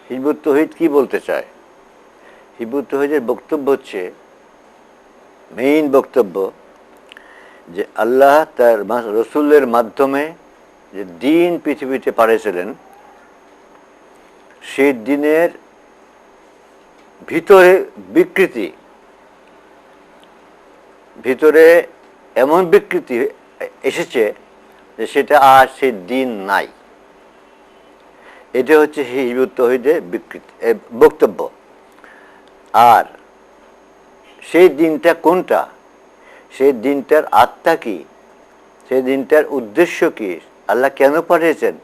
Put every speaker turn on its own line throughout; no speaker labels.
Hizb ut তৌহিদ কি বলতে চায়? হিজবুত তৌহিদের বক্তব্য হচ্ছে, মেইন বক্তব্য, যে আল্লাহ তার রসুলের মাধ্যমে যে দিন পৃথিবীতে পাঠিয়েছিলেন, সেই দিনের ভিতরে বিকৃতি, ভিতরে এমন বিকৃতি এসেছে যে সেটা আর সেই দিন নাই। এটা হচ্ছে হিজবুত তৌহিদের বক্তব্য। আর সেই দিনটা কোনটা, সেই দিনটার আত্মা কি, সেই দিনটার উদ্দেশ্য কি, আল্লাহ কেন পাঠিয়েছেন,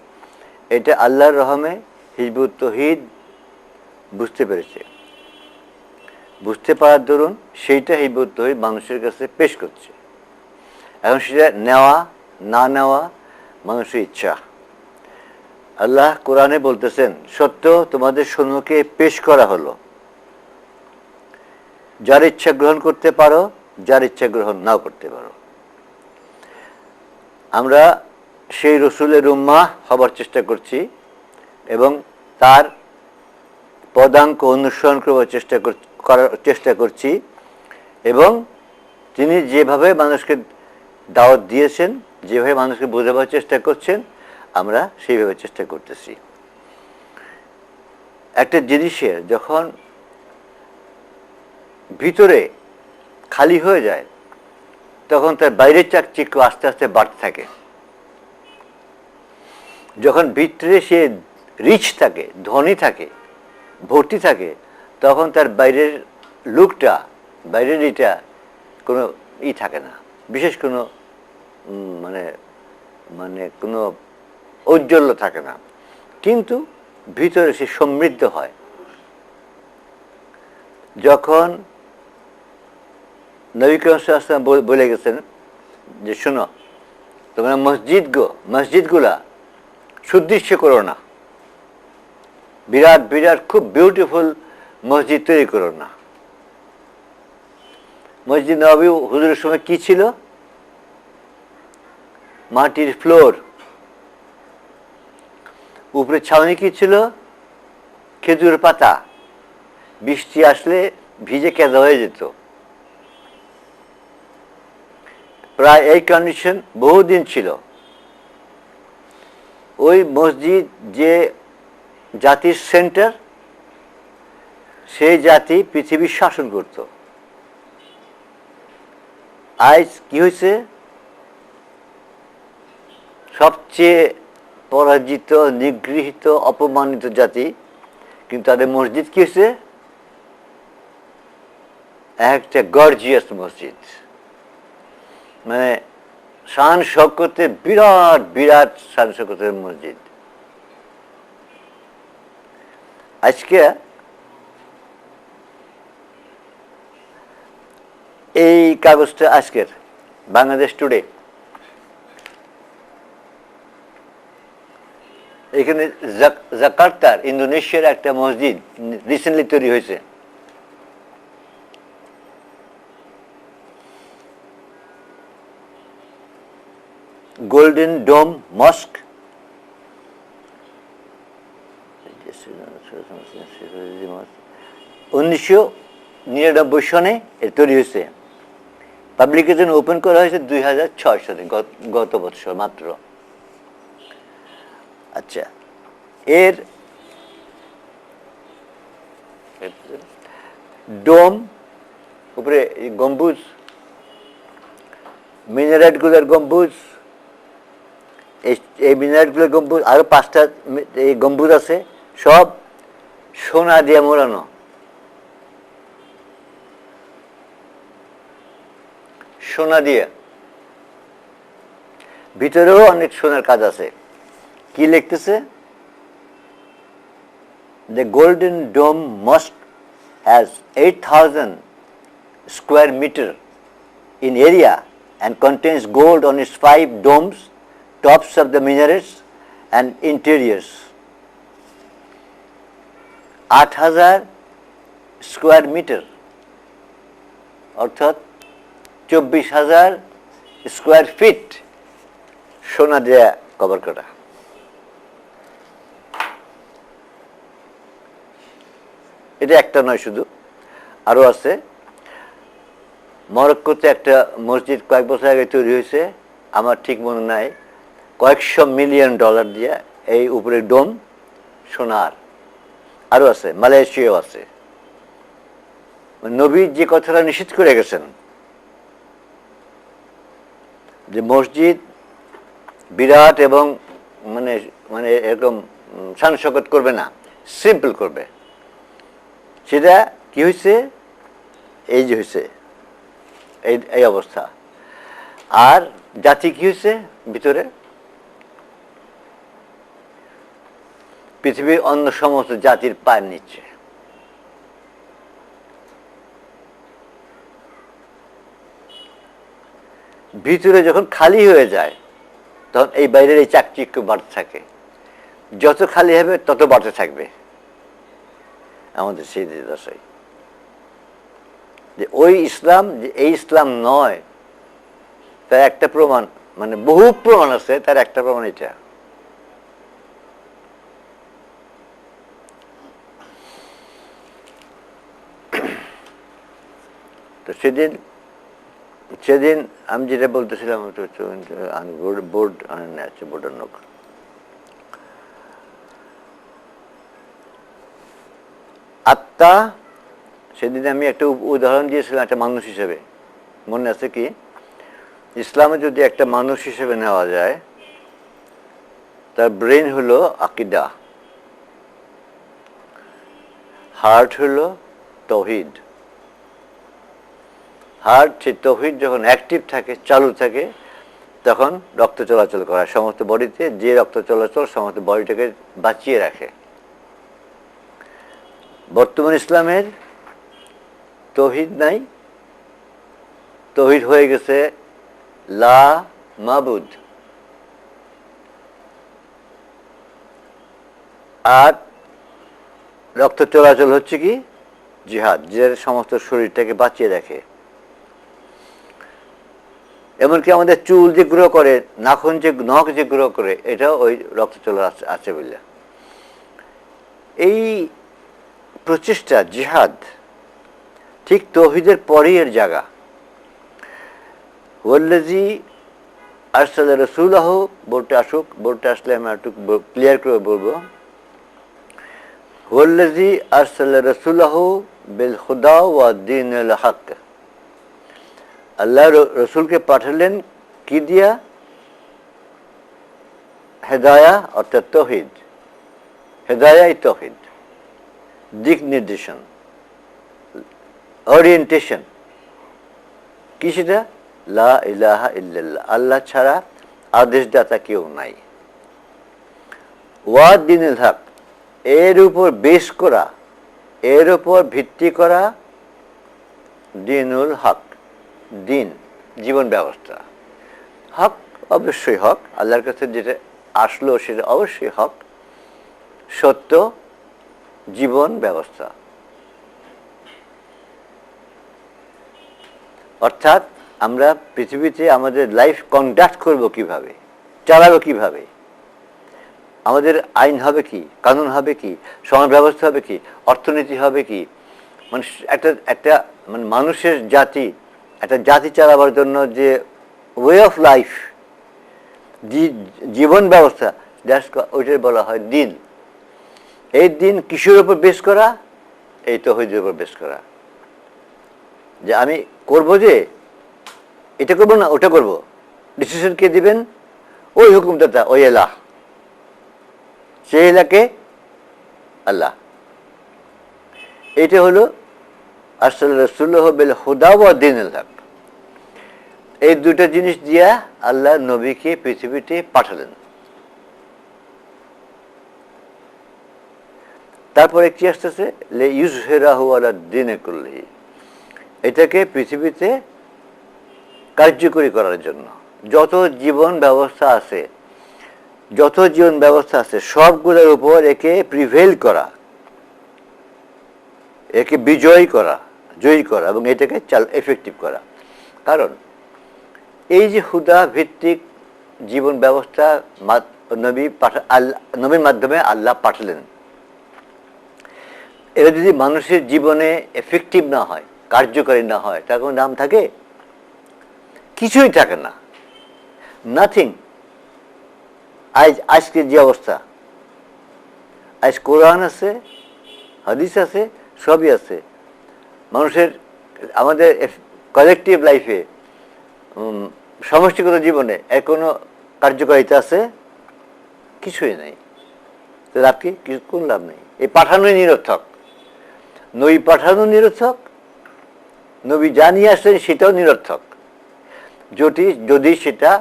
এটা আল্লাহর রহমে হিজবুত তৌহিদ বুঝতে পেরেছে। বুঝতে পারার দরুন সেইটা হিজবুত তৌহিদ মানুষের কাছে পেশ করছে। এখন সেটা নেওয়া না নেওয়া মানুষের ইচ্ছা। আল্লাহ কোরআনে বলতেছেন, সত্য তোমাদের সম্মুখে পেশ করা হলো, যার ইচ্ছা গ্রহণ করতে পারো, যার ইচ্ছা গ্রহণ নাও করতে পারো। আমরা সেই রসুলের উম্মাহ হবার চেষ্টা করছি এবং তার পদাঙ্ক অনুসরণ করার চেষ্টা করছি, এবং তিনি যেভাবে মানুষকে দাওয়াত দিয়েছেন, যেভাবে মানুষকে বোঝাবার চেষ্টা করছেন, আমরা সেইভাবে চেষ্টা করতেছি। একটা জিনিসের যখন ভিতরে খালি হয়ে যায়, তখন তার বাইরের চাকচিক্য আস্তে আস্তে বাড়তে থাকে। যখন ভিতরে সে রিচ থাকে, ধনী থাকে, ভর্তি থাকে, তখন তার বাইরের লুকটা, বাইরের এটা কোনো থাকে না, বিশেষ কোনো মানে মানে কোনো ঔজ্জ্বল্য থাকে না, কিন্তু ভিতরে সে সমৃদ্ধ হয়। যখন নবী করিম সাল্লাল্লাহু আলাইহি ওয়াসাল্লাম বলে গেছেন যে, শোনো, তোমরা মসজিদগুলা সুদৃশ্য করো না, বিরাট বিরাট খুব বিউটিফুল মসজিদ তৈরি করো না। মসজিদ নববী হুজুরের সময় কি ছিল? মাটির ফ্লোর, উপরে ছাউনি কি ছিল? খেজুর পাতা, বৃষ্টি আসলে ভিজে কেদা হয়ে যেত। প্রায় এই কন্ডিশন বহুদিন ছিল। ওই মসজিদ যে জাতির সেন্টার, সেই জাতি পৃথিবীর শাসন করত। আজ কি হয়েছে? সবচেয়ে পরাজিত, নিগৃহীত, অপমানিত জাতি, কিন্তু তাদের মসজিদ কি হয়েছে? একটা গর্জিয়াস মসজিদ, মানে শান শওকতে বিরাট বিরাট শান শওকতের মসজিদ। আজকে এই কাগজটা আজকের বাংলাদেশ টুডে, এখানে জাকার্তার, ইন্দোনেশিয়ার একটা মসজিদ রিসেন্টলি তৈরি হয়েছে। গোল্ডেন ডোম মস্ক, 1999 সনে তৈরি হয়েছে। পাবলিকেশন ওপেন করা হয়েছে 2006 সালে, গত বছর মাত্র। আচ্ছা, এর ডোম, উপরে গম্বুজ, মিনারেটগুলোর গম্বুজ, এই মিনারেটগুলোর গম্বুজ, আরো 5টা এই গম্বুজ আছে, সব সোনা দিয়ে মোড়ানো। সোনা দিয়ে, ভিতরেও অনেক সোনার কাজ আছে। কি লিখতেছে? The Golden Dome Mosque has 8,000 square meter in area and contains gold on its 5 domes, tops of the minarets and interiors. 8,000 square metre, অর্থাৎ 24,000 স্কোয়ার ফিট সোনা দিয়ে কভার করা। এটা একটা নয়, শুধু আরও আছে। মরক্কোতে একটা মসজিদ কয়েক বছর আগে তৈরি হয়েছে, আমার ঠিক মনে নাই, কয়েকশো মিলিয়ন ডলার দিয়ে, এই উপরে ডোম সোনার। আরও আছে, মালয়েশিয়াও আছে। নবী যে কথাটা নিষেধ করে গেছেন যে মসজিদ বিরাট এবং মানে মানে এরকম শান শৌকত করবে না, সিম্পল করবে, সেটা কি হয়েছে? এই যে হয়েছে এই অবস্থা। আর জাতি কি হয়েছে ভিতরে? পৃথিবীর অন্য সমস্ত জাতির পায়ের নিচ্ছে। ভিতরে যখন খালি হয়ে যায় তখন এই বাইরের এই চাকচিক্য বাড়তে থাকে, যত খালি হবে তত বাড়তে থাকবে। আমাদের সেই দশাই যে ওই ইসলাম, যে এই ইসলাম নয়, তার একটা প্রমাণ, মানে বহু প্রমাণ আছে, তার একটা প্রমাণ এটা। তো সেদিন আমি যেটা বলতেছিলাম, বোর্ড আছে, বোর্ডের নোক, আত্মা। সেদিন আমি একটা উদাহরণ দিয়েছিলাম একটা মানুষ হিসেবে, মনে আছে কি? ইসলামে যদি একটা মানুষ হিসেবে নেওয়া যায়, তার ব্রেন হলো আকিদা, হার্ট হলো তৌহিদ। হার্ট, সেই তৌহিদ যখন অ্যাক্টিভ থাকে, চালু থাকে, তখন রক্ত চলাচল করা সমস্ত বডিতে, যে রক্ত চলাচল সমস্ত বডিটাকে বাঁচিয়ে রাখে। বর্তমান ইসলামের তৌহিদ নাই, তৌহিদ হয়ে গেছে লা মাবুদ। আর রক্ত চলাচল হচ্ছে কি? জিহাদ, যে সমস্ত শরীরটাকে বাঁচিয়ে রাখে। এমনকি আমাদের চুল যে গ্রো করে, নাখুন যে নখ যে গ্রো করে, এটাও ওই রক্ত চলা আছে বলে। এই প্রচেষ্টা জিহাদ ঠিক তৌহিদের পরেই এর জায়গা। ওয়াল্লাযী আরসালা রাসূলাহু, বোর্ডটা আসুক, বোর্ডটা আসলে আমি একটু ক্লিয়ার করে বলবো। ওয়াল্লাযী আরসালা রাসূলাহু বিল হুদা ওয়া দীনিল হক, আল্লাহ রসুলকে পাঠালেন কি দিয়া? হেদায়া, অর্থাৎ তৌহিদ। হেদায়াই তৌহিদ, দিক নির্দেশন, ওরিয়েন্টেশন। কি সেটা? লা ইলাহা ইল্লাল্লাহ, আল্লাহ ছাড়া আদেশদাতা কেউ নাই। ওয়া দীনুল হক, এর উপর বেস করা, এর উপর ভিত্তি করা দীনুল হক, দিন, জীবন ব্যবস্থা। হক অবশ্যই হক, আল্লাহর কাছে যেটা আসলো সেটা অবশ্যই হক, সত্য জীবন ব্যবস্থা। অর্থাৎ আমরা পৃথিবীতে আমাদের লাইফ কন্ডাক্ট করব কিভাবে, চালাবো কিভাবে, আমাদের আইন হবে কি, কানুন হবে কি, সমাজ ব্যবস্থা হবে কি, অর্থনীতি হবে কি, মানে একটা মানে মানুষের জাতি, একটা জাতি চালাবার জন্য যে ওয়ে অফ লাইফ, জীবন ব্যবস্থা, ওইটাই বলা হয় দিন। এই দিন কিসের উপর বেস করা? এই তৌহিদের উপর বেস করা। যে আমি করব, যে এটা করবো না ওটা করব, ডিসিশন কে দিবেন? ওই হুকুমদাতা, ওই এলাহ। সেই এলাকে আল্লাহ। এটা হলো আরসালা রাসূলাহু বিল হুদা ওয়া দীনিল হক। এই দুটো জিনিস দিয়া আল্লাহ নবীকে পৃথিবীতে পাঠালেন। তারপরে কি আসতেছে? লে ইউযহিরাহু আলা দীনি কুল্লিহি, এটাকে পৃথিবীতে কার্যকরী করার জন্য যত জীবন ব্যবস্থা আছে, সবগুলোর উপর একে প্রিভেল করা, একে জয়ী করা এবং এটাকে এফেক্টিভ করা। কারণ এই যে হুদা ভিত্তিক জীবন ব্যবস্থা নবীর মাধ্যমে আল্লাহ পাঠালেন, এরা যদি মানুষের জীবনে এফেক্টিভ না হয়, কার্যকরী না হয়, তার কোনো দাম থাকে? কিছুই থাকে না, নাথিং। আজকে যে অবস্থা, আজ কোরআন আছে, হাদিস আছে, সবই আছে, মানুষের আমাদের কালেকটিভ লাইফে, সমষ্টিগত জীবনে এর কোনো কার্যকারিতা আছে? কিছুই নেই। তো লাভ কি? কোন লাভ নেই। এই পাঠানোই নিরর্থক। নবী পাঠানো নিরর্থক, নবী জানিয়ে আসলেন সেটাও নিরর্থক, যদি সেটা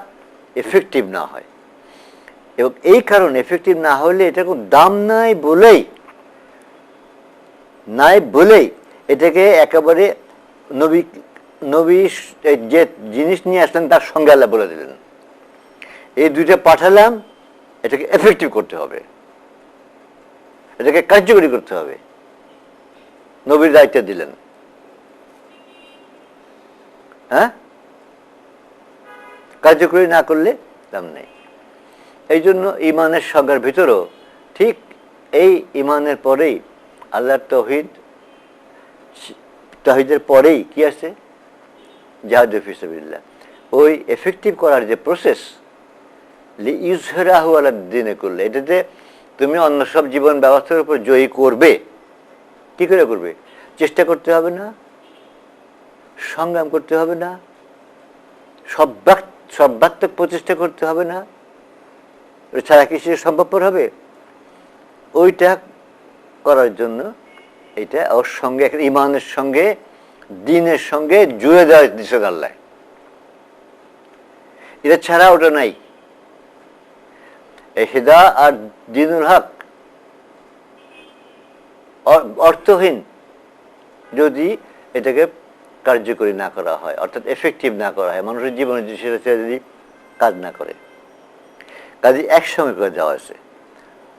এফেক্টিভ না হয়। এবং এই কারণে এফেক্টিভ না হলে এটা কোনো দাম নাই বলেই এটাকে একেবারে নবী যে জিনিস নিয়ে আসলেন তার সঙ্গে আল্লাহ বলে দিলেন, এই দুইটা পাঠালাম, এটাকে এফেক্টিভ করতে হবে, এটাকে কার্যকরী করতে হবে, নবীর দায়িত্ব দিলেন। হ্যাঁ, কার্যকরী না করলে দাম নেই। এই জন্য ইমানের সংজ্ঞার ভিতরেও ঠিক এই ইমানের পরেই আল্লাহর তাওহীদের পরেই কি আছে? জিহাদ ফি সাবিলিল্লাহ। ওই এফেক্টিভ করার যে প্রসেস, লিইয়ুযহিরাহু আলাদ দ্বীনে কুল্লি, এটাতে তুমি অন্য সব জীবন ব্যবস্থার উপর জয়ী করবে। কি করে করবে? চেষ্টা করতে হবে না, সংগ্রাম করতে হবে না, সর্বাত্মক প্রচেষ্টা করতে হবে না, ছাড়া কি সে সম্ভবপর হবে? ওইটা করার জন্য এটা ওর সঙ্গে একটা ইমানের সঙ্গে, দ্বীনের সঙ্গে জুড়ে দেওয়া দিয়েছেন আল্লাহ। এটা ছাড়া ওটা নাই। হিদা আর দ্বীনুল হক অর্থহীন যদি এটাকে কার্যকরী না করা হয়, অর্থাৎ এফেক্টিভ না করা হয়, মানুষের জীবনে সেটা যদি কাজ না করে। কাজে একসঙ্গে করে দেওয়া হয়েছে।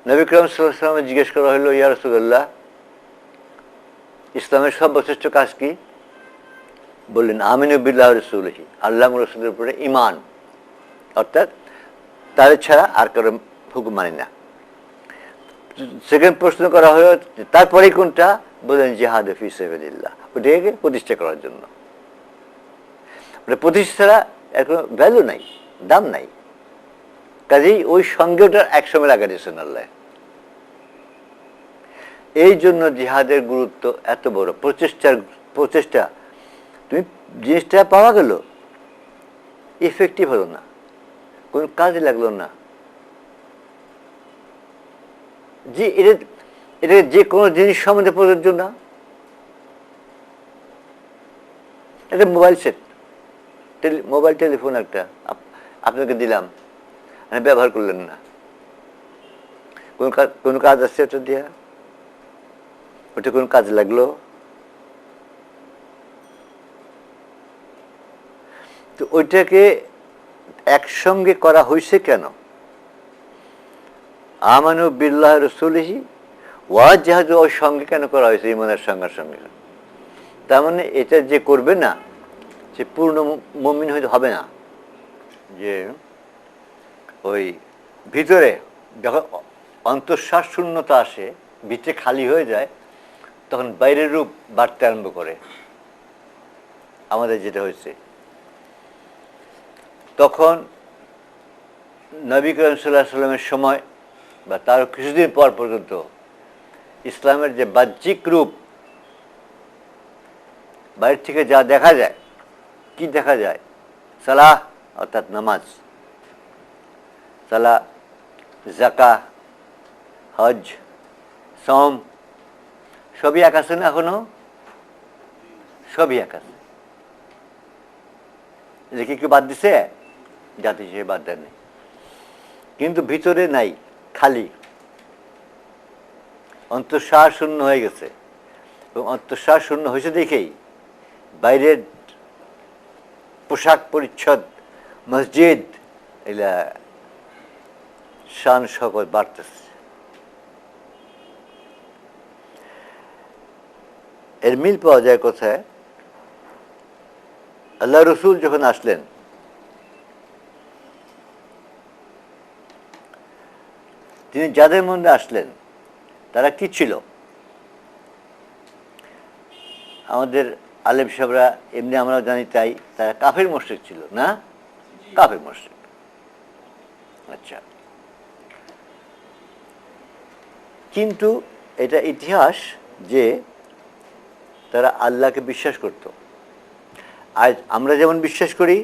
নবী করীম সাল্লাল্লাহু আলাইহি ওয়াসাল্লামকে জিজ্ঞেস করা হলো, ইয়া রাসূলুল্লাহ, ইসলামের সর্বশ্রেষ্ঠ কাজ কি? বললেন, আমিনু বিল্লাহি ওয়া রাসূলিহি, আল্লাহ এবং রাসূলের উপরে ঈমান, অর্থাৎ তাদের ছাড়া আর কারো হুকুম মানি না। সেকেন্ড প্রশ্ন করা হলো, তারপরে কোনটা? বললেন জিহাদ ফি সাবিলিল্লাহ, ওটাকে প্রতিষ্ঠা করার জন্য। ওটা প্রতিষ্ঠা ছাড়া এর কোনো ভ্যালু নাই, দাম নাই। কাজেই ওই সঙ্গে ওটা একসঙ্গে লাগা দিয়েছেন আল্লাহ। এই জন্য জিহাদের গুরুত্ব এত বড়। প্রচেষ্টা, তুমি জিনিসটা পাওয়া গেল, ইফেক্টিভ হলো না, কোনো কাজে লাগলো না, যে এটা যে কোনো জিনিস সম্বন্ধে প্রযোজ্য না। এটা মোবাইল সেট, মোবাইল টেলিফোন একটা আপনাকে দিলাম, ব্যবহার করলেন না, কোন কাজ আছে ওটা দিয়া? ওটা কোন কাজে লাগলো? তো ওইটাকে একসঙ্গে করা হয়েছে কেন? আমানু বিল্লাহি ওয়া রাসূলিহি ওয়া জিহাদু, ওর সঙ্গে কেন করা হয়েছে? ঈমানের সঙ্গে। তার মানে এটা যে করবে না, সে পূর্ণ মুমিন হয়তো হবে না। যে ওই ভিতরে যখন অন্তঃশ্বাস শূন্যতা আসে, ভিতরে খালি হয়ে যায়, তখন বাইরের রূপ বাড়তে আরম্ভ করে। আমাদের যেটা হয়েছে, তখন নবী করীম সাল্লাল্লাহু আলাইহি ওয়াসাল্লামের সময় বা তার কিছুদিন পর পর্যন্ত ইসলামের যে বাহ্যিক রূপ, বাইরে থেকে যা দেখা যায়, কি দেখা যায়? সালাহ অর্থাৎ নামাজ, সালাহ, যাকাত, হজ, সওম, সবই এক আছে না? এখনো সবই এক আছে। এদিকে কি বাদ দিছে? জাতি হিসেবে বাদ দেয় নেই, কিন্তু ভিতরে নাই, খালি, অন্তঃশ্বাস শূন্য হয়ে গেছে। এবং অন্তঃশ্বাস শূন্য হয়েছে দেখেই বাইরের পোশাক পরিচ্ছদ, মসজিদ, এগুলা শান শওকত বাড়তেছে। এর মিল পাওয়া যায় কোথায়? আল্লাহ রসুল যখন আসলেন, তিনি যাদের মধ্যে আসলেন তারা কি ছিল? আমাদের আলেম সাহেবরা এমনি আমরা জানি তাই, তারা কাফের মুশরিক ছিল না, কাফের মুশরিক। আচ্ছা, কিন্তু এটা ইতিহাস যে তারা আল্লাহকে বিশ্বাস করত। আজ আমরা যেমন বিশ্বাস করি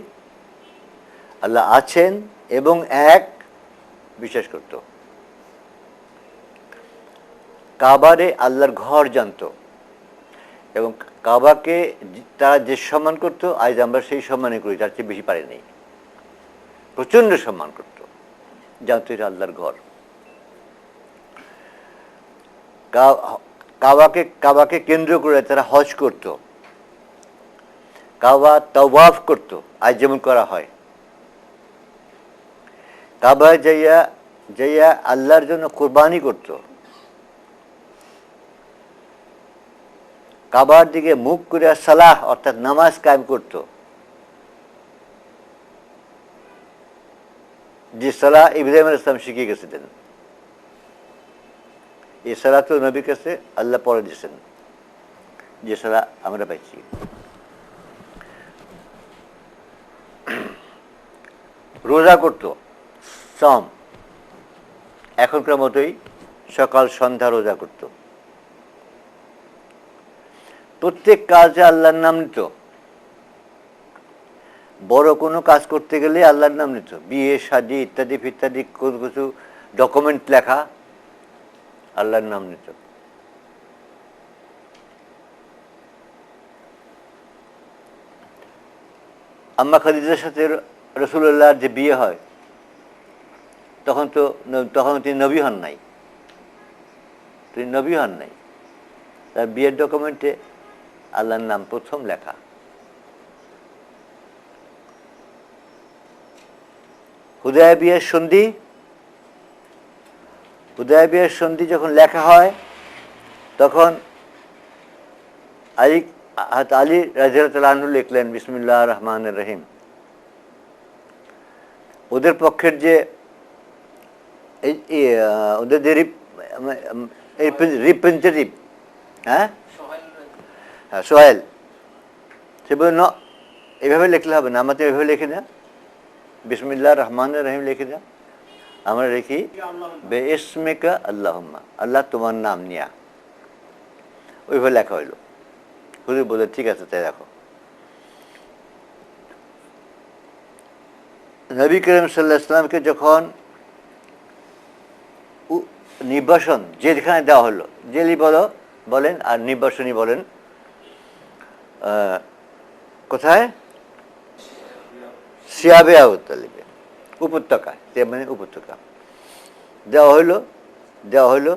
আল্লাহ আছেন এবং এক, বিশ্বাস করত। কাবারে আল্লাহর ঘর জানত এবং কাবাকে তারা যে সম্মান করত, আজ আমরা সেই সম্মানই করি, তার চেয়ে বেশি পারি নেই। প্রচণ্ড সম্মান করত, জানত এটা আল্লাহর ঘর। কাবাকে কেন্দ্র করে তারা হজ করত, কাবা তাওয়াফ করত, আজ যেমন করা হয়। কাবায় যাইয়া আল্লাহর জন্য কোরবানি করত, কাবার দিকে মুখ করে সালাহ অর্থাৎ নামাজ কায়েম করত, যে সালাহ ইব্রাহিম আলাইহিস সালাম শিখিয়ে গেছিলেন। এই সালাহ তো নবীর কাছে আল্লাহ পরে দিয়েছেন, যে সালাহ আমরা পাইছি। রোজা করত, সম এখনকার মতোই সকাল সন্ধ্যা রোজা করত। প্রত্যেক কাজে আল্লাহর নাম নিত, বড় কোনো কাজ করতে গেলে আল্লাহর নাম নিত। বিয়ে শাদী ইত্যাদি ইত্যাদি কিছু ডকুমেন্ট লেখা, আল্লাহর নাম নিত। আম্মা খাদিজার সাথে রাসূলুল্লাহর যে বিয়ে হয়, তখন তিনি নবী হন নাই, তার বিয়ের ডকুমেন্টে আল্লাহর নাম প্রথম লেখা। হুদায়বিয়ার সন্ধি যখন লেখা হয়, তখন আলী রাদিয়াল্লাহু আনহু লিখলেন বিসমিল্লাহির রহমানির রহিম। ওদের পক্ষের যে ওদের যে রিপ্রেজেন্টেটিভ, হ্যাঁ সোহেল, সে বলে এভাবে লিখলে হবে না, আমাদের এভাবে লিখে না, বিসমিল্লাহির রহমানির রহিম লিখে না, আমরা লিখি বেইসমিকা আল্লাহুম্মা, আল্লাহ তোমার নাম নিয়া। ওইভাবে লেখা হইল। হুজুর বলে ঠিক আছে তাই রাখো। নবী করিম সাল্লাল্লাহু আলাইহি ওয়াসাল্লামকে যখন নির্বাসন যেখানে দেওয়া হলো, জেলি বলেন আর নির্বাসনী বলেন, কোথায়? সিয়াবে আবু তালিবে, উপত্যকায়, মানে উপত্যকা দেওয়া হইল।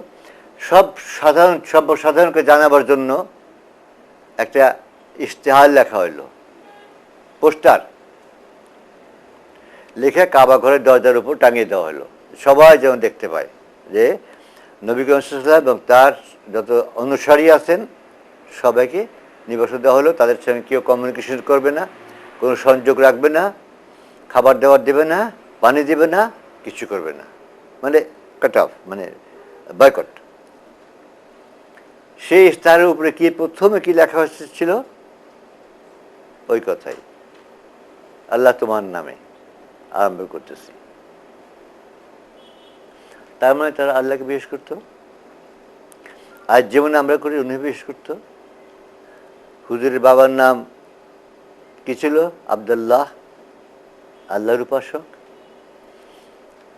সর্বসাধারণকে জানাবার জন্য একটা ইশতেহার লেখা হইল, পোস্টার লিখে কাবা ঘরের দরজার উপর টাঙিয়ে দেওয়া হলো, সবাই যেন দেখতে পায় যে নবী করিম সাল্লাল্লাহু আলাইহি ওয়াসাল্লাম এবং তার যত অনুসারী আছেন সবাইকে নির্বাসন দেওয়া হলো। তাদের সঙ্গে কেউ কমিউনিকেশন করবে না, কোনো সংযোগ রাখবে না, খাবার দাবার দেবে না, পানি দেবে না, কিছু করবে না, মানে কাট অফ, মানে বয়কট। সেই ইশতেহারের উপরে কি প্রথমে কি লেখা হয়েছিল? ওই কথাই, আল্লাহ তোমার নামে আরম্ভ করতেছি। তার মানে তারা আল্লাহকে বিশ্বাস করতো, আজ যেমন আমরা করি উনি বিশ্বাস করতো। হুজুরের বাবার নাম কি ছিল? আব্দুল্লাহ, আল্লাহর উপাসক।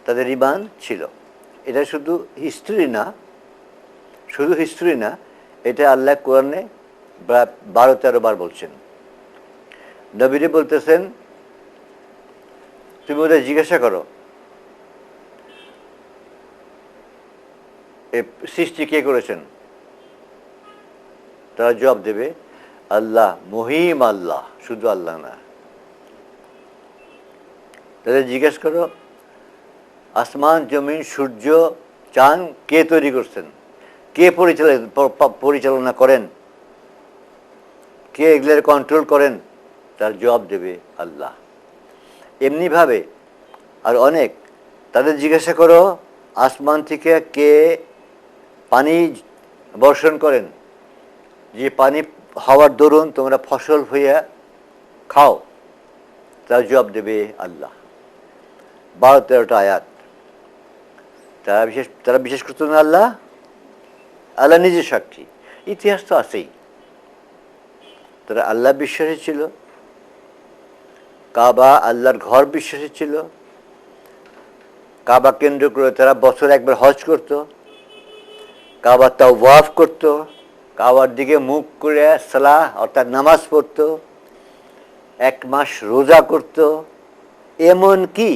তাদের ঈমান ছিল। এটা শুধু হিস্ট্রি না, এটা আল্লাহ কোরআনে 12-13 বার বলছেন। নবীরে বলতেছেন তুমি ওদের জিজ্ঞাসা করো এ সৃষ্টি কে করেছেন, তারা জবাব দেবে আল্লাহ, মহিম আল্লাহ, শুধু আল্লাহ না। তাদের জিজ্ঞেস করো আসমান জমিন সূর্য চাঁদ কে তৈরি করছেন, কে পরিচালনা করেন, কে এগুলোর কন্ট্রোল করেন, তার জবাব দেবে আল্লাহ। এমনিভাবে আর অনেক, তাদের জিজ্ঞাসা করো আসমান থেকে কে পানি বর্ষণ করেন, যে পানি হওয়ার দরুন তোমরা ফসল হইয়া খাও, তার জবাব দেবে আল্লাহ। 12-13টা আয়াত। তারা বিশ্বাস করতো না আল্লাহ? আল্লাহ নিজে সাক্ষী, ইতিহাস তো আছেই। তারা আল্লাহ বিশ্বাসী ছিল, কাবা আল্লাহর ঘর বিশ্বাসী ছিল, কাবা কেন্দ্র করে তারা বছরে একবার হজ করত, কাবা তাওয়াফ করত, কাবার দিকে মুখ করে সালাহ অর্থাৎ নামাজ পড়ত, 1 মাস রোজা করত, এমন কি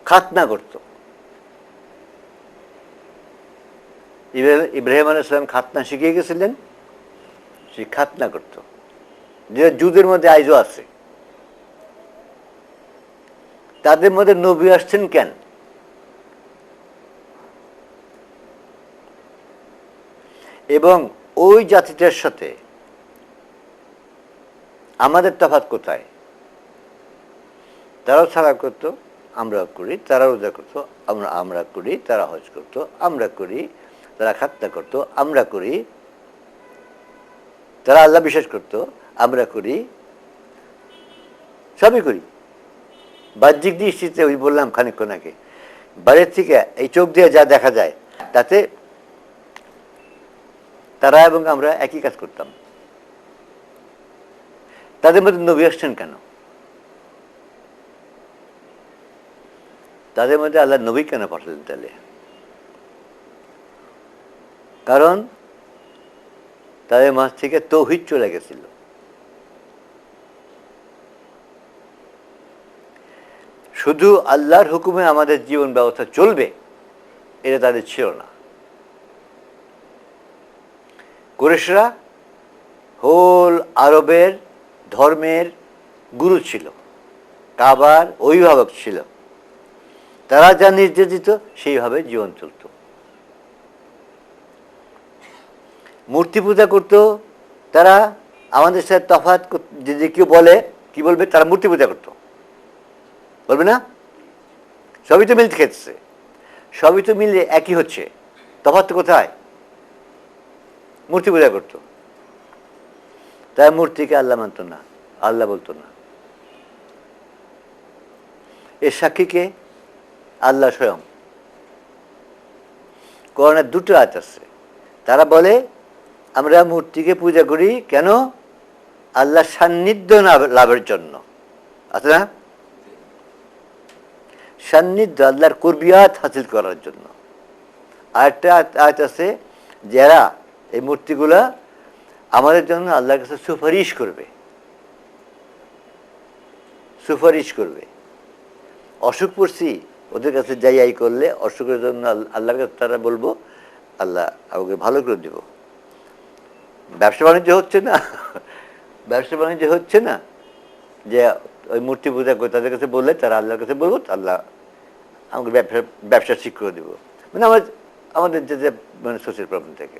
খাতনা করত। ইব্রাহিম আলাইহিস সালাম খাতনা শিখিয়ে গেছিলেন, সে খাতনা করত, যে যুদের মধ্যে আইজও আছে। তাদের মধ্যে নবী আসছেন কেন? এবং ওই জাতিটার সাথে আমাদের তফাৎ কোথায়? তারাও সালাত করত, আমরাও করি, তারা রোজা করতো, আমরা করি, তারা হজ করতো, আমরা করি, তারা খাতনা করতো, আমরা করি, তারা আল্লাহ বিশ্বাস করতো, আমরা করি, সবই করি। বাহ্যিক দৃষ্টিতে ওই বললাম খানিকক্ষণ আগে, বাইরের থেকে এই চোখ দিয়ে যা দেখা যায় তাতে তারা এবং আমরা একই কাজ করতাম। তাদের মধ্যে নবী আসছেন কেন? তাদের মধ্যে আল্লাহ নবী কেন পাঠালেন তাহলে? কারণ তাদের মাঝ থেকে তৌহিদ চলে গেছিল। শুধু আল্লাহর হুকুমে আমাদের জীবন ব্যবস্থা চলবে এটা তাদের ছিল না। কুরাইশরা হোল আরবের ধর্মের গুরু ছিল, কাবার অভিভাবক ছিল, তারা যা নির্দেশ দিত সেইভাবে জীবন চলত। মূর্তি পূজা করত তারা, আমাদের সাথে তফাৎ যদি কেউ বলে কি বলবে, তারা মূর্তি পূজা করতো, বলবে না? সবই তো মিলতে খেতেছে, সবই তো মিলে একই হচ্ছে, তফাৎ কোথায়? মূর্তি পূজা করত। তাই মূর্তিকে আল্লাহ মানত না, আল্লাহ বলতো না। এর সাক্ষীকে আল্লাহ স্বয়ং। কোরআনের 2টো আয়াত আছে, তারা বলে আমরা মূর্তিকে পূজা করি কেন? আল্লাহ সান্নিধ্য লাভের জন্য, আছে না? সান্নিধ্য, আল্লাহর কুরবিয়াত হাসিল করার জন্য। আরেকটা আয়াত আছে, যারা এই মূর্তিগুলা আমাদের জন্য আল্লাহর কাছে সুপারিশ করবে, সুপারিশ করবে। অসুখ পড়ছি, ওদের কাছে যাই করলে অসুখের জন্য আল্লাহর কাছে তারা বলবো আল্লাহ আমাকে ভালো করে দেব। ব্যবসা বাণিজ্য হচ্ছে না, ব্যবসা বাণিজ্য হচ্ছে না, যে ওই মূর্তি পূজা করে তাদের কাছে বললে তারা আল্লাহর কাছে বলবো আল্লাহ আমাকে ব্যবসা ঠিক করে দেবো। মানে আমাদের যে মানে সোশ্যাল প্রবলেম থেকে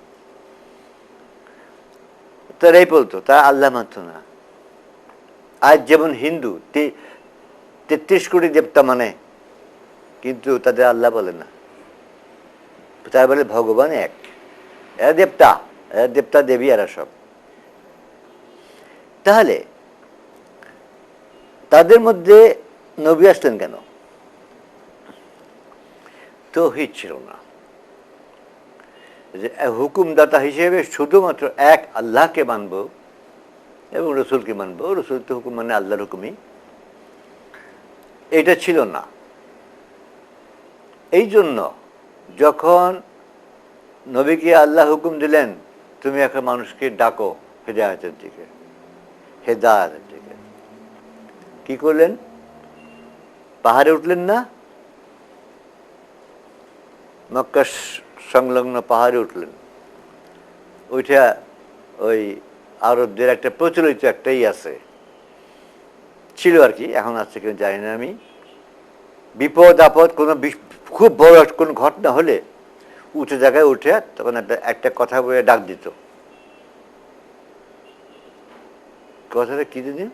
তারাই বলতো, তারা আল্লাহ মানত না। আজ যেমন হিন্দু 33 কোটি দেবতা মানে, কিন্তু তাদের আল্লাহ বলে না, তারা বলে ভগবান এক, এরা দেবতা, এরা দেবতা দেবী, এরা সব। তাহলে তাদের মধ্যে নবী আসলেন কেন? তাওহীদ ছিল না। যে হুকুমদাতা হিসেবে শুধুমাত্র এক আল্লাহকে মানব এবং রসুলকে মানব, রসুল তো হুকুম মানে আল্লাহর হুকুমই, এটা ছিল না। এই জন্য যখন নবীকে আল্লাহ হুকুম দিলেন তুমি এখন মানুষকে ডাকো হেদায়েতের দিকে, হেদায়েতের দিকে, কি করলেন? পাহাড়ে উঠলেন না, মক্কা সংলগ্ন পাহাড়ে উঠলেন। ওইটা ওই আরবদের একটা প্রচলিত একটাই আছে, ছিল আর কি, এখন আছে কেউ জানি না আমি। বিপদ আপদ কোনো খুব বড় কোনো ঘটনা হলে উঁচু জায়গায় উঠে তখন একটা কথা বলে ডাক দিত। কথাটা কি দিদি?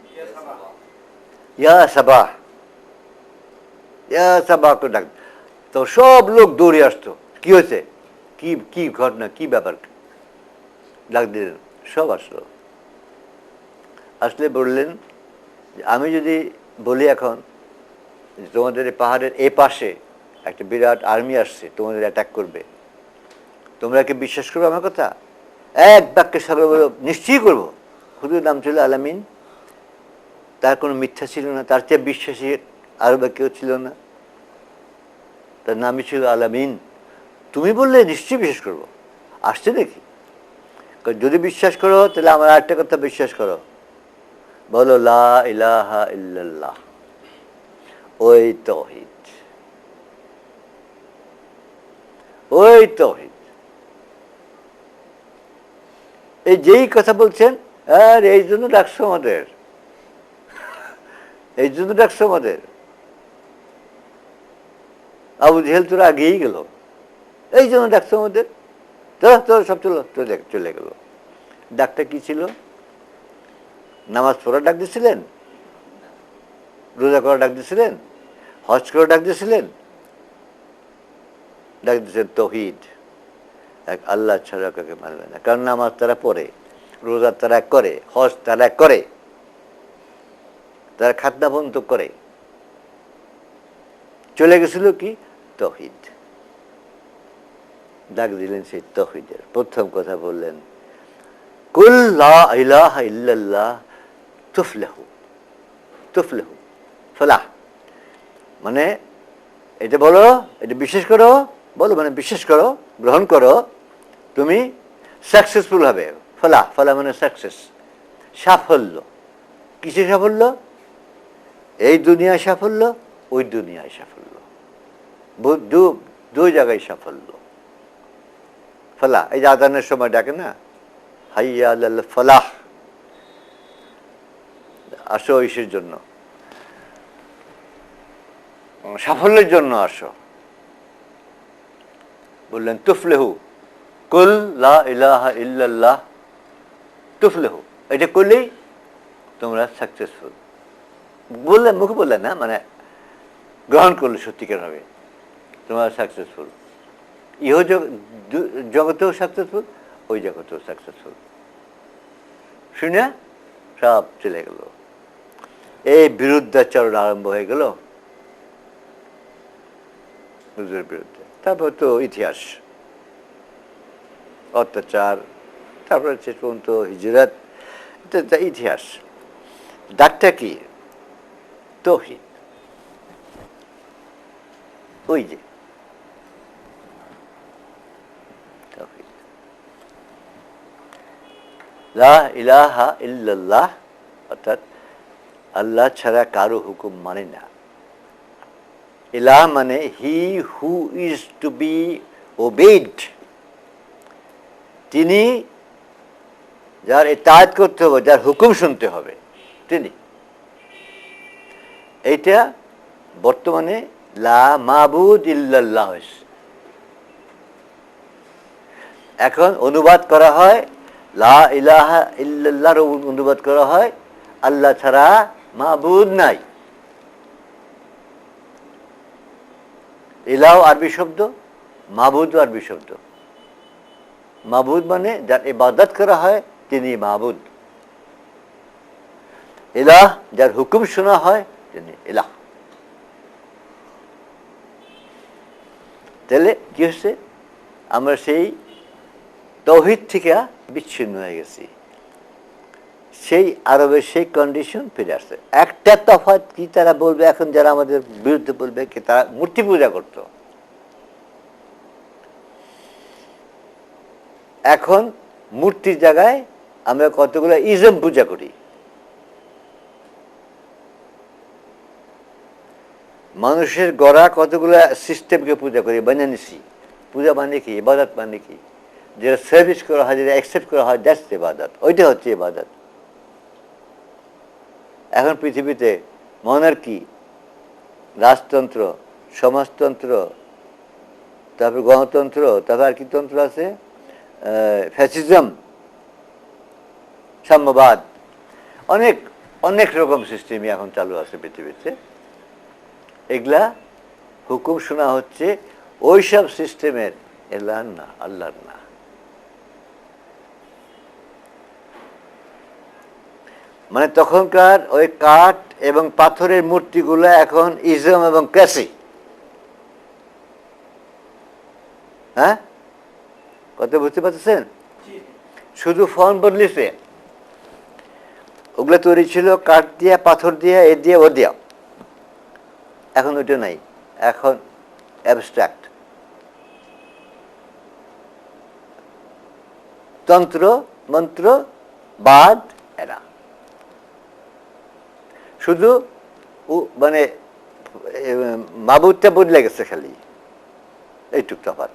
ইয়া সাবাহ, ইয়া সাবাহ করে ডাক। তো সব লোক দৌড়ে আসতো, কি হয়েছে, কি কি ঘটনা, কি ব্যাপার, ডাক দিলেন। সব আসলো। আসলে বললেন যে আমি যদি বলি এখন যে তোমাদের এই পাহাড়ের এ পাশে একটা বিরাট আর্মি আসছে, তোমাদের অ্যাটাক করবে, তোমরা কি বিশ্বাস করবে আমার কথা? এক বাক্যে সবাই বলো নিশ্চয়ই করবো। হুজুর নাম ছিল আলামিন, তার কোনো মিথ্যা ছিল না, তার চেয়ে বিশ্বাসী আরো বা কেউ ছিল না, তার নামই ছিল আলামিন। তুমি বললে নিশ্চয়ই বিশ্বাস করবো। আসছে নাকি? যদি বিশ্বাস করো তাহলে আমার আরেকটা কথা বিশ্বাস করো, বলো লা ইলাহা ইল্লাল্লাহ, ওই তাওহীদ, ওই তাওহীদ। এই যেই কথা বলছেন, আর এই জন্য ডাকছো আমাদের, এই জন্য ডাকছো আমাদের। আবু জেহেল তোরা আগেই গেল, এই জন্য ডাকছো আমাদের, তোরা সব চলে গেল। ডাকটা কি ছিল? নামাজ পড়া ডাক দিয়েছিলেন, রোজা করা ডাক দিয়েছিলেন, হজ করা ডাক দিয়েছিলেন? ডাক দিয়েছেন তাওহীদ, এক আল্লাহ ছাড়া কাউকে মানবে না। কারণ নামাজ তারা পড়ে, রোজা তারা করে, হজ তারা করে, তারা খাতনা বন্ধ করে। চলে গেছিল কি? তাওহীদ। ডাক দিলেন সেই তাওহীদের। প্রথম কথা বললেন কুল লা ইলাহা ইল্লাল্লাহ তুফলিহু, তুফলিহু, ফালাহ। মানে এটা বলো, এটা বিশ্বাস করো, বলো মানে বিশ্বাস করো, গ্রহণ করো, তুমি সাকসেসফুল হবে। ফালাহ, ফালাহ মানে সাকসেস, সাফল্য। কিসে সাফল্য? এই দুনিয়ায় সাফল্য, ওই দুনিয়ায় সাফল্য, দুই জায়গায় সাফল্য। ফালাহ, এই যে আযানের সময় ডাকে না, হাইয়া আলাল ফালাহ, আসো ইসের জন্য, সাফল্যের জন্য আসো। বললেন তুফলিহু, কুল লা ইলাহা ইল্লাল্লাহ তুফলিহু, এটা করলেই তোমরা সাকসেসফুল। বললেন, মুখে বললেন না, মানে গ্রহণ করলে সত্যিকার হবে তোমরা সাকসেসফুল। ইহ জগতেও সাকসেসফুল, ওই জগতেও সাকসেসফুল। শুনে সব চলে গেল। এই বিরুদ্ধাচরণ আরম্ভ হয়ে গেল হুজুরের বিরুদ্ধে। তারপর তো ইতিহাস, অত্যাচার, তারপরে শেষ পর্যন্ত হিজরত, এটা ইতিহাস। ডাকটা কি? তাওহীদ। ওই যে তাওহীদ, লা ইলাহা ইল্লাল্লাহ, অর্থাৎ আল্লাহ ছাড়া কারো হুকুম মানে না। ইলাহ মানে he who is to be obeyed, তিনি যার ইতাআত করতে হবে, যার হুকুম শুনতে হবে, তিনি। এইটা বর্তমানে লা মাবুদ ইল্লাল্লাহ হয়েছে। এখন অনুবাদ করা হয় লা ইলাহা ইল্লাল্লাহর অনুবাদ করা হয় আল্লাহ ছাড়া মাবুদ নাই। ইলাহ আরবি শব্দ, মাবুদ আরবি শব্দ। মাবুদ মানে যার ইবাদত করা হয় তিনি মাবুদ। ইলাহ যার হুকুম শোনা হয় তিনি ইলাহ। তাহলে কি হচ্ছে? আমরা সেই তাওহীদ থেকে বিচ্ছিন্ন হয়ে গেছি, সেই আরবের সেই কন্ডিশন ফিরে আসছে। একটা তফাৎ কি তারা বলবে এখন, যারা আমাদের বিরুদ্ধে বলবে, কি তারা মূর্তি পূজা করত, এখন মূর্তির জায়গায় আমরা কতগুলো ইজম পূজা করি। মানুষের গড়া কতগুলো সিস্টেমকে পূজা করি, বানিয়ে নিছি। পূজা মানে কি? ইবাদত মানে কি? যেটা সার্ভিস করা হয়, যেটা অ্যাকসেপ্ট করা হয়, দ্যাটস ইবাদত। ওইটা হচ্ছে ইবাদত। এখন পৃথিবীতে মনার্কি, রাজতন্ত্র, সমাজতন্ত্র, তারপর গণতন্ত্র, তারপর আর কি তন্ত্র আছে, ফ্যাসিজম, সাম্যবাদ, অনেক অনেক রকম সিস্টেমই এখন চালু আছে পৃথিবীতে। এগুলা হুকুম শোনা হচ্ছে ওইসব সিস্টেমের, এলার না, আল্লাহর না। মানে তখনকার ওই কাঠ এবং পাথরের মূর্তিগুলো এখন ইজম এবং ক্যাসি। হ্যাঁ, কত বুঝতে পারছেন? শুধু ফর্ম বদলিছে। ওগুলো তৈরি ছিল কাঠ দিয়া, পাথর দিয়া, এ দিয়ে, ও দিয়া। এখন ওইটা নাই, এখন অ্যাবস্ট্রাক্ট তন্ত্র মন্ত্র বাদ এরা শুধু মানে মাবুদটা বদলে গেছে, খালি এইটুক তফাৎ।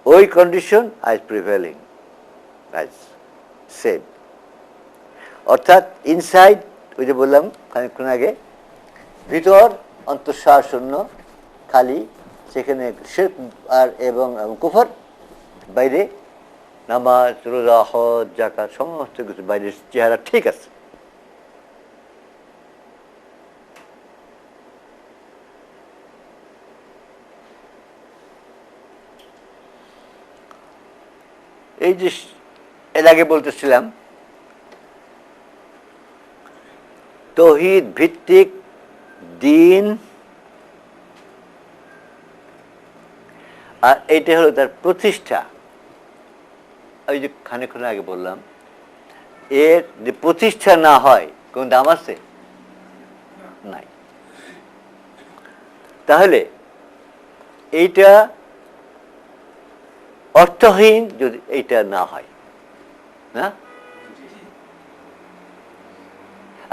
ওই কন্ডিশন আজ প্রিভেলিং, আজ সেম। অর্থাৎ ইনসাইড, ওই যে বললাম খানিকক্ষণ আগে, ভিতর অন্তঃসার শূন্য, খালি, সেখানে শিরক আর এবং কুফর, বাইরে নামাজ রোজা হজ যাকাত সমস্ত কিছু, বাইরের চেহারা ঠিক আছে। এই যে এর আগে বলতেছিলাম তৌহিদ ভিত্তিক দিন, আর এইটা হলো তার প্রতিষ্ঠা। ওই যে খানিকক্ষণ আগে বললাম, এর যে প্রতিষ্ঠা না হয় কোন দাম আছে? নাই। তাহলে এইটা অর্থহীন যদি এইটা না হয়, না,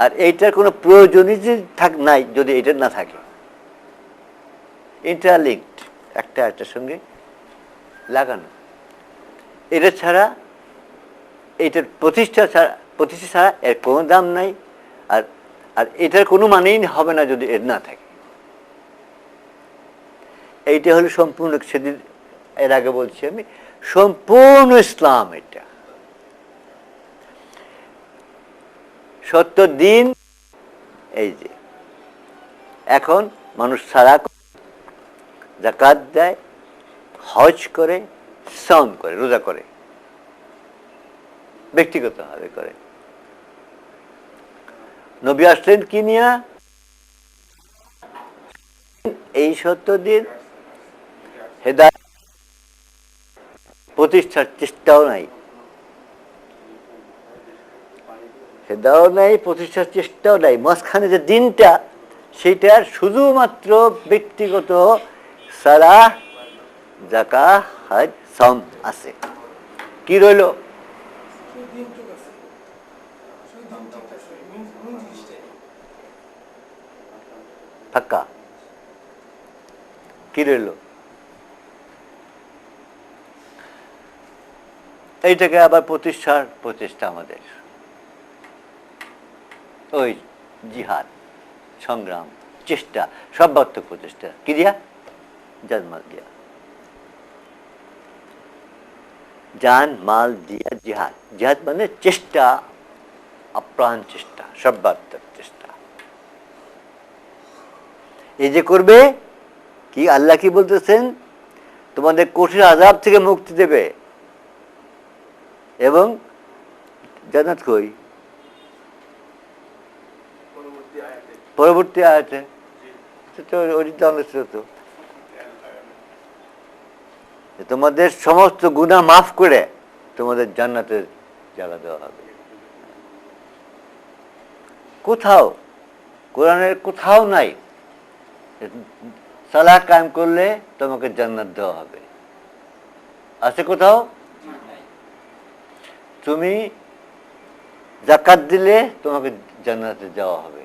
আর এইটার কোনো প্রয়োজনই নাই যদি এটা না থাকে। ইন্টারলিঙ্কড, একটা একটার সঙ্গে লাগানো। এটা ছাড়া, এইটার প্রতিষ্ঠা ছাড়া এর কোনো দাম নাই। আর আর এটার কোনো মানেই হবে না যদি এর না থাকে। এইটা হলো সম্পূর্ণ, সেদিন এর আগে বলছি আমি, সম্পূর্ণ ইসলাম। এটা সত্য দিন। এই যে এখন মানুষ সারা যাকাত দেয়, হজ করে, সাওম করে, রোজা করে, ব্যক্তিগতভাবে করে। নবী আসলেন কি নিয়া? এই সত্য দিন হেদায়েত প্রতিষ্ঠার চেষ্টাও নাই, হেদাও নাই, প্রতিষ্ঠার চেষ্টাও নাই। মাঝখানে যে দিনটা, সেটার শুধুমাত্র ব্যক্তিগত সালাহ, যাকাত, হজ, সাওম আছে। কি রইল? ফাঁকা। কি রইল? এইটাকে আবার প্রতিষ্ঠা আমাদের ওই জিহাদ, সংগ্রাম, চেষ্টা, সর্বাত্মক প্রচেষ্টা। কি দিয়া? জানমাল দিয়া, জান মাল দিয়া জিহাদ। জিহাদ মানে চেষ্টা, আপ্রাণ চেষ্টা, সর্বাত্মক চেষ্টা। এই যে করবে কি, আল্লাহ কি বলতেছেন? তোমাদের কঠিন আযাব থেকে মুক্তি দেবে এবং জান্নাত। কই? পরবর্তী আয়াতে তোমাদের সমস্ত গুনাহ মাফ করে তোমাদের জান্নাতের জায়গা দেওয়া হবে। কোথাও, কোরআনের কোথাও নাই সালাহ কায়েম করলে তোমাকে জান্নাত দেওয়া হবে। আছে কোথাও? তুমি যাকাত দিলে তোমাকে জান্নাতে যাওয়া হবে,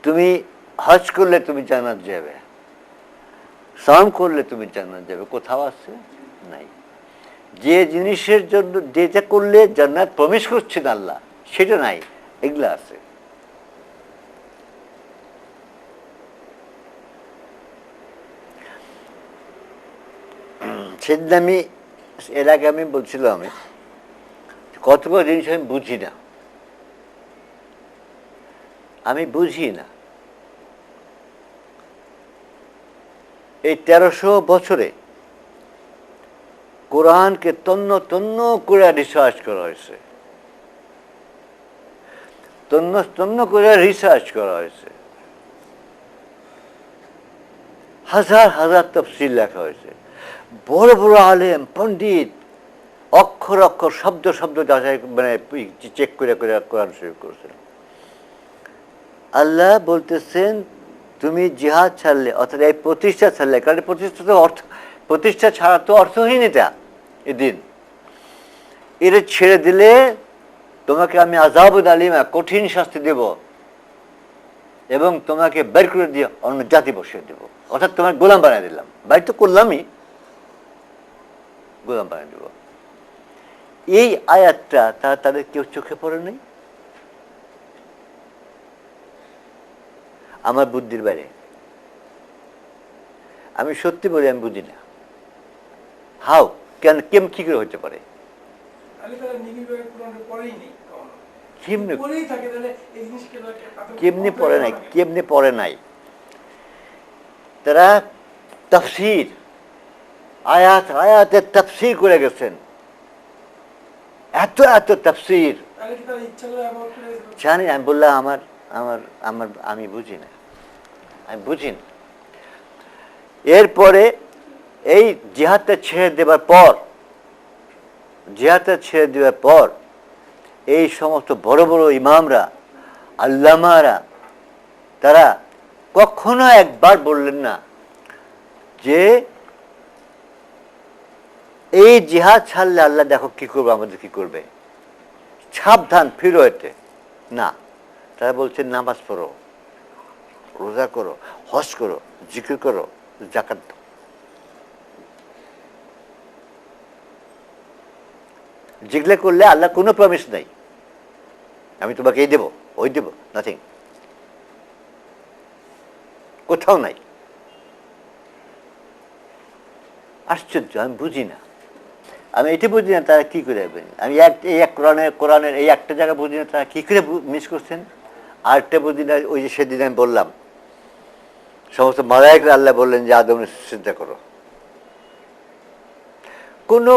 তুমি হজ করলে তুমি জান্নাত যাবে, সাওম করলে তুমি জান্নাত যাবে। কোথাও আছে? নাই। যে জিনিসের জন্য যেটা করলে জান্নাত প্রবেশ করছেন আল্লাহ, সেটা নাই, এগুলা আছে। সেদিন আমি এর আগে আমি বলছিলাম, আমি কতগুলো জিনিস আমি বুঝি না, আমি বুঝি না। এই 1300 বছরে কোরআনকে তন্ন তন্ন করে রিসার্চ করা হয়েছে, তন্ন তন্ন করে রিসার্চ করা হয়েছে, হাজার হাজার তাফসীর লেখা হয়েছে। বড় বড় আলেম পণ্ডিত অক্ষর অক্ষর শব্দ শব্দ যাচাই মানে চেক করে করে কোরআন শরীফ করেছেন। আল্লাহ বলতেছেন তুমি জিহাদ ছাড়লে, অর্থাৎ এই প্রতিষ্ঠা ছাড়লে, কারণ প্রতিষ্ঠা তো অর্থ, প্রতিষ্ঠা ছাড়া তো অর্থহীন এটা এদিন, এটা ছেড়ে দিলে তোমাকে আমি আযাবুল আলিমা কঠিন শাস্তি দেব এবং তোমাকে বের করে দিয়ে অন্য জাতি বসিয়ে দেব, অর্থাৎ তোমার গোলাম বানিয়ে দিলাম। বাইর তো করলামই, গোলাম বানিয়ে দেব। এই আয়াতটা তাদের কেউ চোখে পড়ে নাই, আমার বুদ্ধির বাইরে। আমি সত্যি বলি আমি বুঝি না হাউ কেন কেম কি করে হতে পারে। কেমনি পড়ে নাই, কেমনি পড়ে নাই, তারা তাফসীর আয়াত আয়াতের তাফসীর করে গেছেন, এত এত তাফসীর জানি। আমি বললাম আমার আমার আমার আমি বুঝি না, আমি বুঝি না। এরপরে এই জিহাদটা ছেড়ে দেবার পর, জিহাদটা ছেড়ে দেওয়ার পর এই সমস্ত বড় বড় ইমামরা আল্লামারা তারা কখনো একবার বললেন না যে এই জিহাদ ছাড়লে আল্লাহ দেখো কি করবে, আমাদের কি করবে, সাবধান ফিরো এতে না। তারা বলছেন নামাজ পড়ো, রোজা করো, হজ করো, জিকির করো, যাকাত দাও। যেগুলো করলে আল্লাহ কোনো প্রমিস নাই আমি তোমাকে এই দেবো ওই দেবো, নাথিং, কোথাও নাই। আশ্চর্য, আমি বুঝি না, আমি এটি বুঝি না তারা কি করে যাবেন। আমি এই এক কোরআনের এই একটা জায়গা বুঝি না তারা কি করে মিস করছেন। আরেকটা বুঝি না, ওই যে সেদিন আমি বললাম সমস্ত মালায়েকরা আল্লাহ বললেন যে আদমের চিন্তা করো, কোনো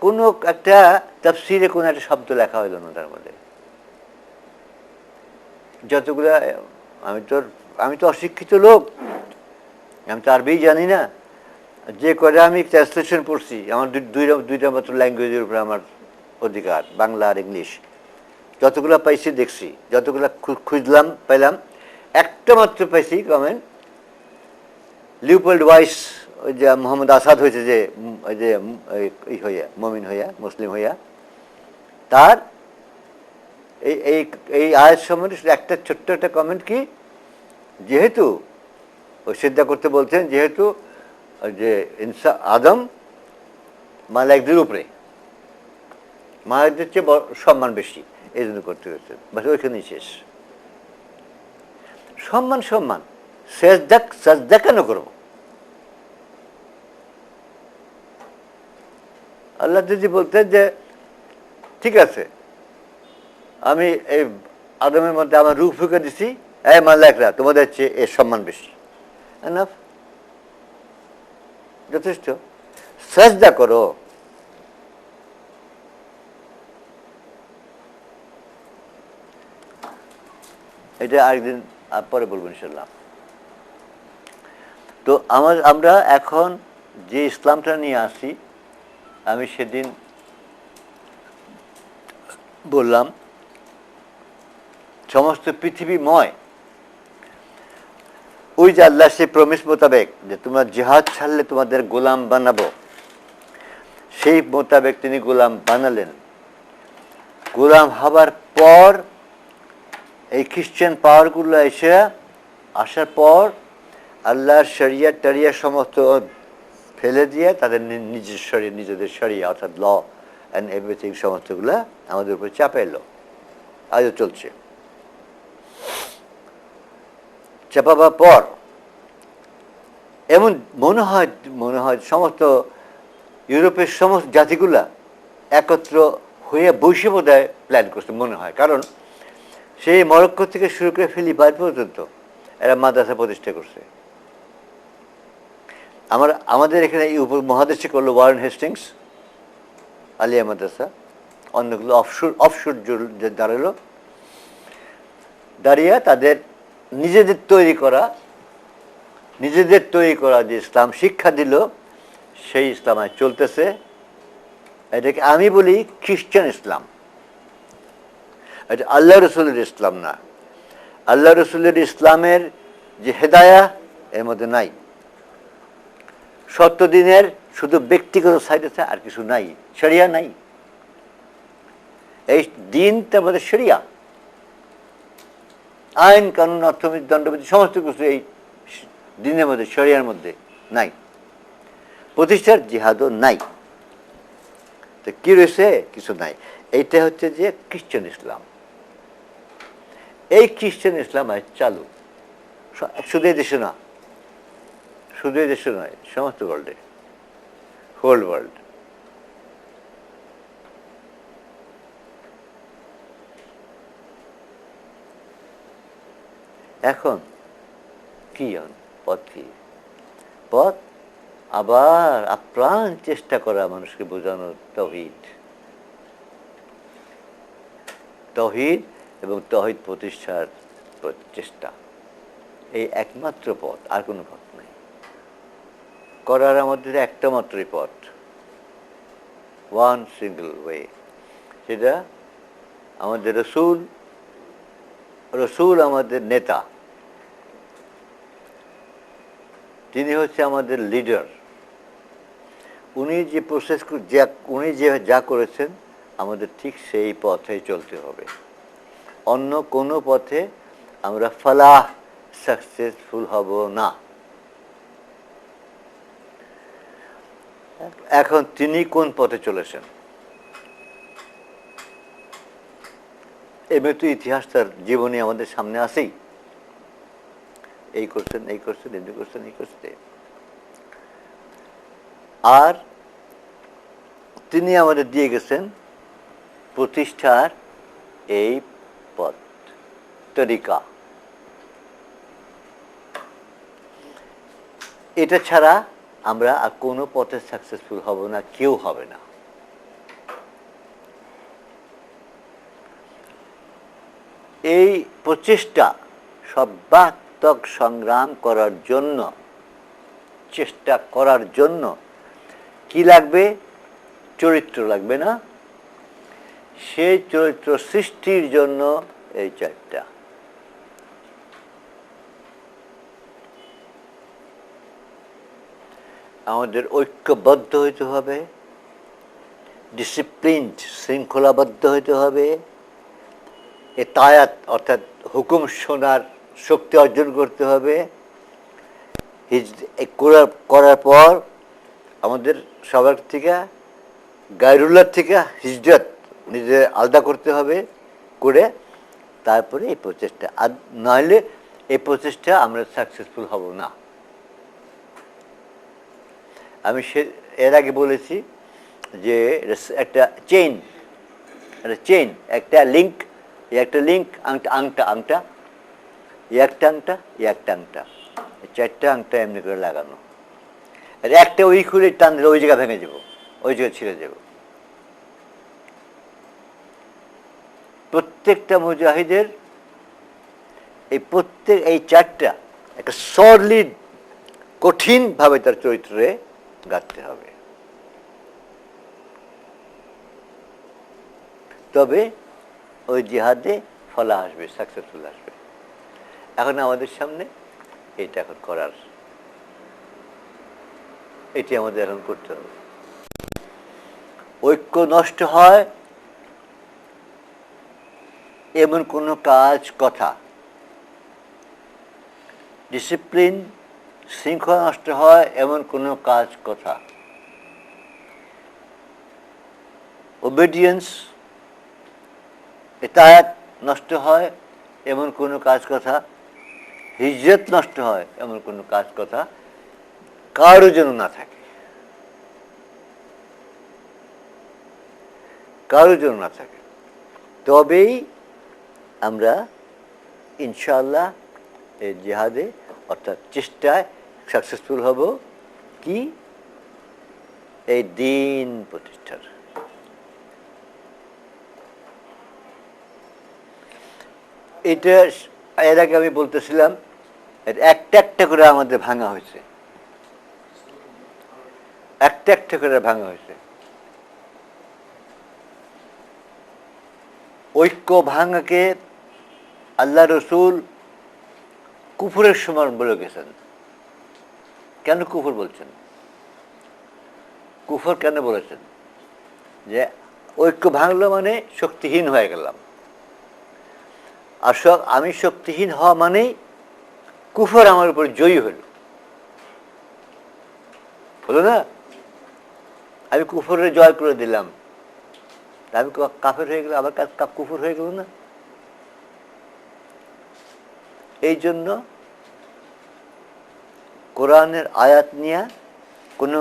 কোনো একটা তাফসীরে কোনো একটা শব্দ লেখা হইল না তার মধ্যে। যতগুলা আমি তো অশিক্ষিত লোক, আমি তো আরবি জানি না, যে করে আমি ট্রান্সলেশন পড়ছি, আমার দুইটা মাত্র ল্যাঙ্গুয়েজের উপরে আমার অধিকার, বাংলা আর ইংলিশ। যতগুলো পাইছি দেখছি, যতগুলো খুঁজলাম পাইলাম, একটা মাত্র পাইছি কমেন্ট লিওপোল্ড ওয়াইস, ওই যে মোহাম্মদ আসাদ হয়েছে যে ওই যে হইয়া মমিন হইয়া মুসলিম হইয়া, তার এই এই আয়াত সম্বন্ধে একটা ছোট্ট একটা কমেন্ট কি, যেহেতু ওই সিদ্ধা করতে বলছেন, যেহেতু যে আদম মালায়েকদের উপরে, মালায়েকদের চেয়ে সম্মান বেশি, এই জন্য করতে হয়েছে, বাস ওইখানেই শেষ। সম্মান সম্মান, সেজদা কেন করবো? আল্লাহ যদি বলতেন যে ঠিক আছে আমি এই আদমের মধ্যে আমার রূহ ফুঁকে দিছি, এই মালায়েকরা তোমাদের চেয়ে এর সম্মান বেশি, এনাফ, যথেষ্ট, সেজদা করো। এটা আরেকদিন পরে বলবো ইনশাল্লাহ। তো আমরা এখন যে ইসলামটা নিয়ে আসি, আমি সেদিন বললাম সমস্ত পৃথিবীময় ওই যে আল্লাহ সেই প্রমিস মোতাবেক যে তোমরা জিহাদ ছাড়লে তোমাদের গোলাম বানাবো, সেই মোতাবেক তিনি গোলাম বানালেন। গোলাম হবার পর এই খ্রিস্টান পাওয়ারগুলো আসার পর আল্লাহর শরিয়া টরিয়া সমস্ত ফেলে দিয়ে তাদের নিজেদের শরিয়া অর্থাৎ ল অ্যান্ড এভরিথিং সমস্তগুলো আমাদের উপর চাপাইলো, আজও চলছে। চাপাবার পর এমন মনে হয় সমস্ত ইউরোপের সমস্ত জাতিগুলা একত্র হয়ে বসে বোধহয় প্ল্যান করছে মনে হয়, কারণ সেই মরক্কো থেকে শুরু করে ফিলিপাইন পর্যন্ত এরা মাদ্রাসা প্রতিষ্ঠা করছে। আমাদের এখানে এই উপমহাদেশে করলো ওয়ারেন হেস্টিংস, আলিয়া মাদ্রাসা, অন্যগুলো অফশুর দাঁড়ালো, দাঁড়িয়ে তাদের নিজেদের তৈরি করা যে ইসলাম শিক্ষা দিল, সেই ইসলাম আজ চলতেছে। এটাকে আমি বলি খ্রিস্টান ইসলাম। এটা আল্লাহ রসুলের ইসলাম না। আল্লাহ রসুলের ইসলামের যে হেদায়া এর মধ্যে নাই। সত্য দিনের শুধু ব্যক্তিগত সাইড আছে, আর কিছু নাই, শরিয়া নাই। এই দিনটা মধ্যে শরিয়া, আইন কানুন অর্থনীতি দণ্ডবিধি সমস্ত কিছু এই দিনের মধ্যে, শরিয়ার মধ্যে নাই। প্রতিষ্ঠার জিহাদও নাই। তো কি রয়েছে? কিছু নাই। এইটা হচ্ছে যে খ্রিস্টান ইসলাম। এই খ্রিস্টান ইসলাম আজ চালু, শুধু এই দেশে না, শুধু এই দেশে নয়, সমস্ত ওয়ার্ল্ডে, হোল ওয়ার্ল্ড। এখন কি পথ? কি পথ? আবার আপ্রাণ চেষ্টা করা মানুষকে বোঝানোর তৌহিদ এবং তৌহিদ প্রতিষ্ঠার চেষ্টা। এই একমাত্র পথ, আর কোনো পথ নেই। করার মধ্যে একটা মাত্রই পথ, ওয়ান সিঙ্গল ওয়ে। সেটা আমাদের রসুল আমাদের নেতা, তিনি হচ্ছে আমাদের লিডার। উনি যে প্রসেস, উনি যা করেছেন, আমাদের ঠিক সেই পথে চলতে হবে। অন্য কোনো পথে আমরা ফালাহ, সাকসেসফুল হব না। এখন তিনি কোন পথে চলেছেন? এমনি তো ইতিহাস, তার জীবনী আমাদের সামনে আসেই। এই করছেন, এই করছেন, এমনি করছেন, এই করছেন। আর তিনি আমাদের দিয়ে গেছেন প্রতিষ্ঠার এই পথ, তরিকা। এটা ছাড়া আমরা আর কোনো পথে সাকসেসফুল হব না, কেউ হবে না। এই প্রচেষ্টা, সর্বাত্মক সংগ্রাম করার জন্য, চেষ্টা করার জন্য কি লাগবে? চরিত্র লাগবে না? সেই চরিত্র সৃষ্টির জন্য এই চারটা। আমাদের ঐক্যবদ্ধ হইতে হবে, ডিসিপ্লিনড, শৃঙ্খলাবদ্ধ হইতে হবে, এতায়াত অর্থাৎ হুকুম শোনার শক্তি অর্জন করতে হবে। করার পর আমাদের সবার থেকে, গায়রুল্লাহর থেকে হিজরত নিজে আলাদা করতে হবে, করে তারপরে এই প্রচেষ্টা। আর নইলে এই প্রচেষ্টা আমরা সাকসেসফুল হব না। আমি এর আগে বলেছি যে একটা চেইন, একটা লিঙ্ক, একটা লিঙ্ক, আংটা, একটা আংটা, চারটা আংটা এমনি করে লাগানো। আর একটা ওই খুলে টান দিলে ওই জায়গা ভেঙে যাব, ওই জায়গা ছিঁড়ে যাব। প্রত্যেকটা মুজাহিদের এই চারটা একটা সলিড, কঠিনভাবে তার চরিত্রে গাঁথতে হবে। তবে ওই জিহাদে ফলা আসবে, সাকসেসফুল আসবে। এখন আমাদের সামনে এটা এখন করার, এটি আমাদের এখন করতে হবে। ঐক্য নষ্ট হয় এমন কোনো কাজ, কথা, ডিসিপ্লিন, শৃঙ্খলা নষ্ট হয় এমন কোনো কাজ, কথা, ওবেডিয়েন্স, এতায়াত নষ্ট হয় এমন কোনো কাজ, কথা, হিজরত নষ্ট হয় এমন কোনো কাজ, কথা কারো যেন না থাকে, কারো যেন না থাকে। তবেই আমরা ইনশাআল্লাহ এই জিহাদে অর্থাৎ চেষ্টায় সাকসেসফুল হব। কি? এই দিন প্রতিষ্ঠার। এটা এর আগে আমি বলতেছিলাম, একটা একটা করে আমাদের ভাঙা হয়েছে, একটা একটা করে ভাঙা হয়েছে। ঐক্য ভাঙাকে আল্লাহ রসুল কুফরের সমান বলে গেছেন। কেন কুফর বলছেন? কুফর কেন বলেছেন? যে ঐক্য ভাঙলো মানে শক্তিহীন হয়ে গেলাম, আর আমি শক্তিহীন হওয়া মানেই কুফর আমার উপর জয়ী হলো, হলো না? আমি কুফরের জয় করে দিলাম, আমি কাফের হয়ে গেলাম, আবার কুফর হয়ে গেল না? এই জন্য কোরআনের আয়াত নিয়ে কোনো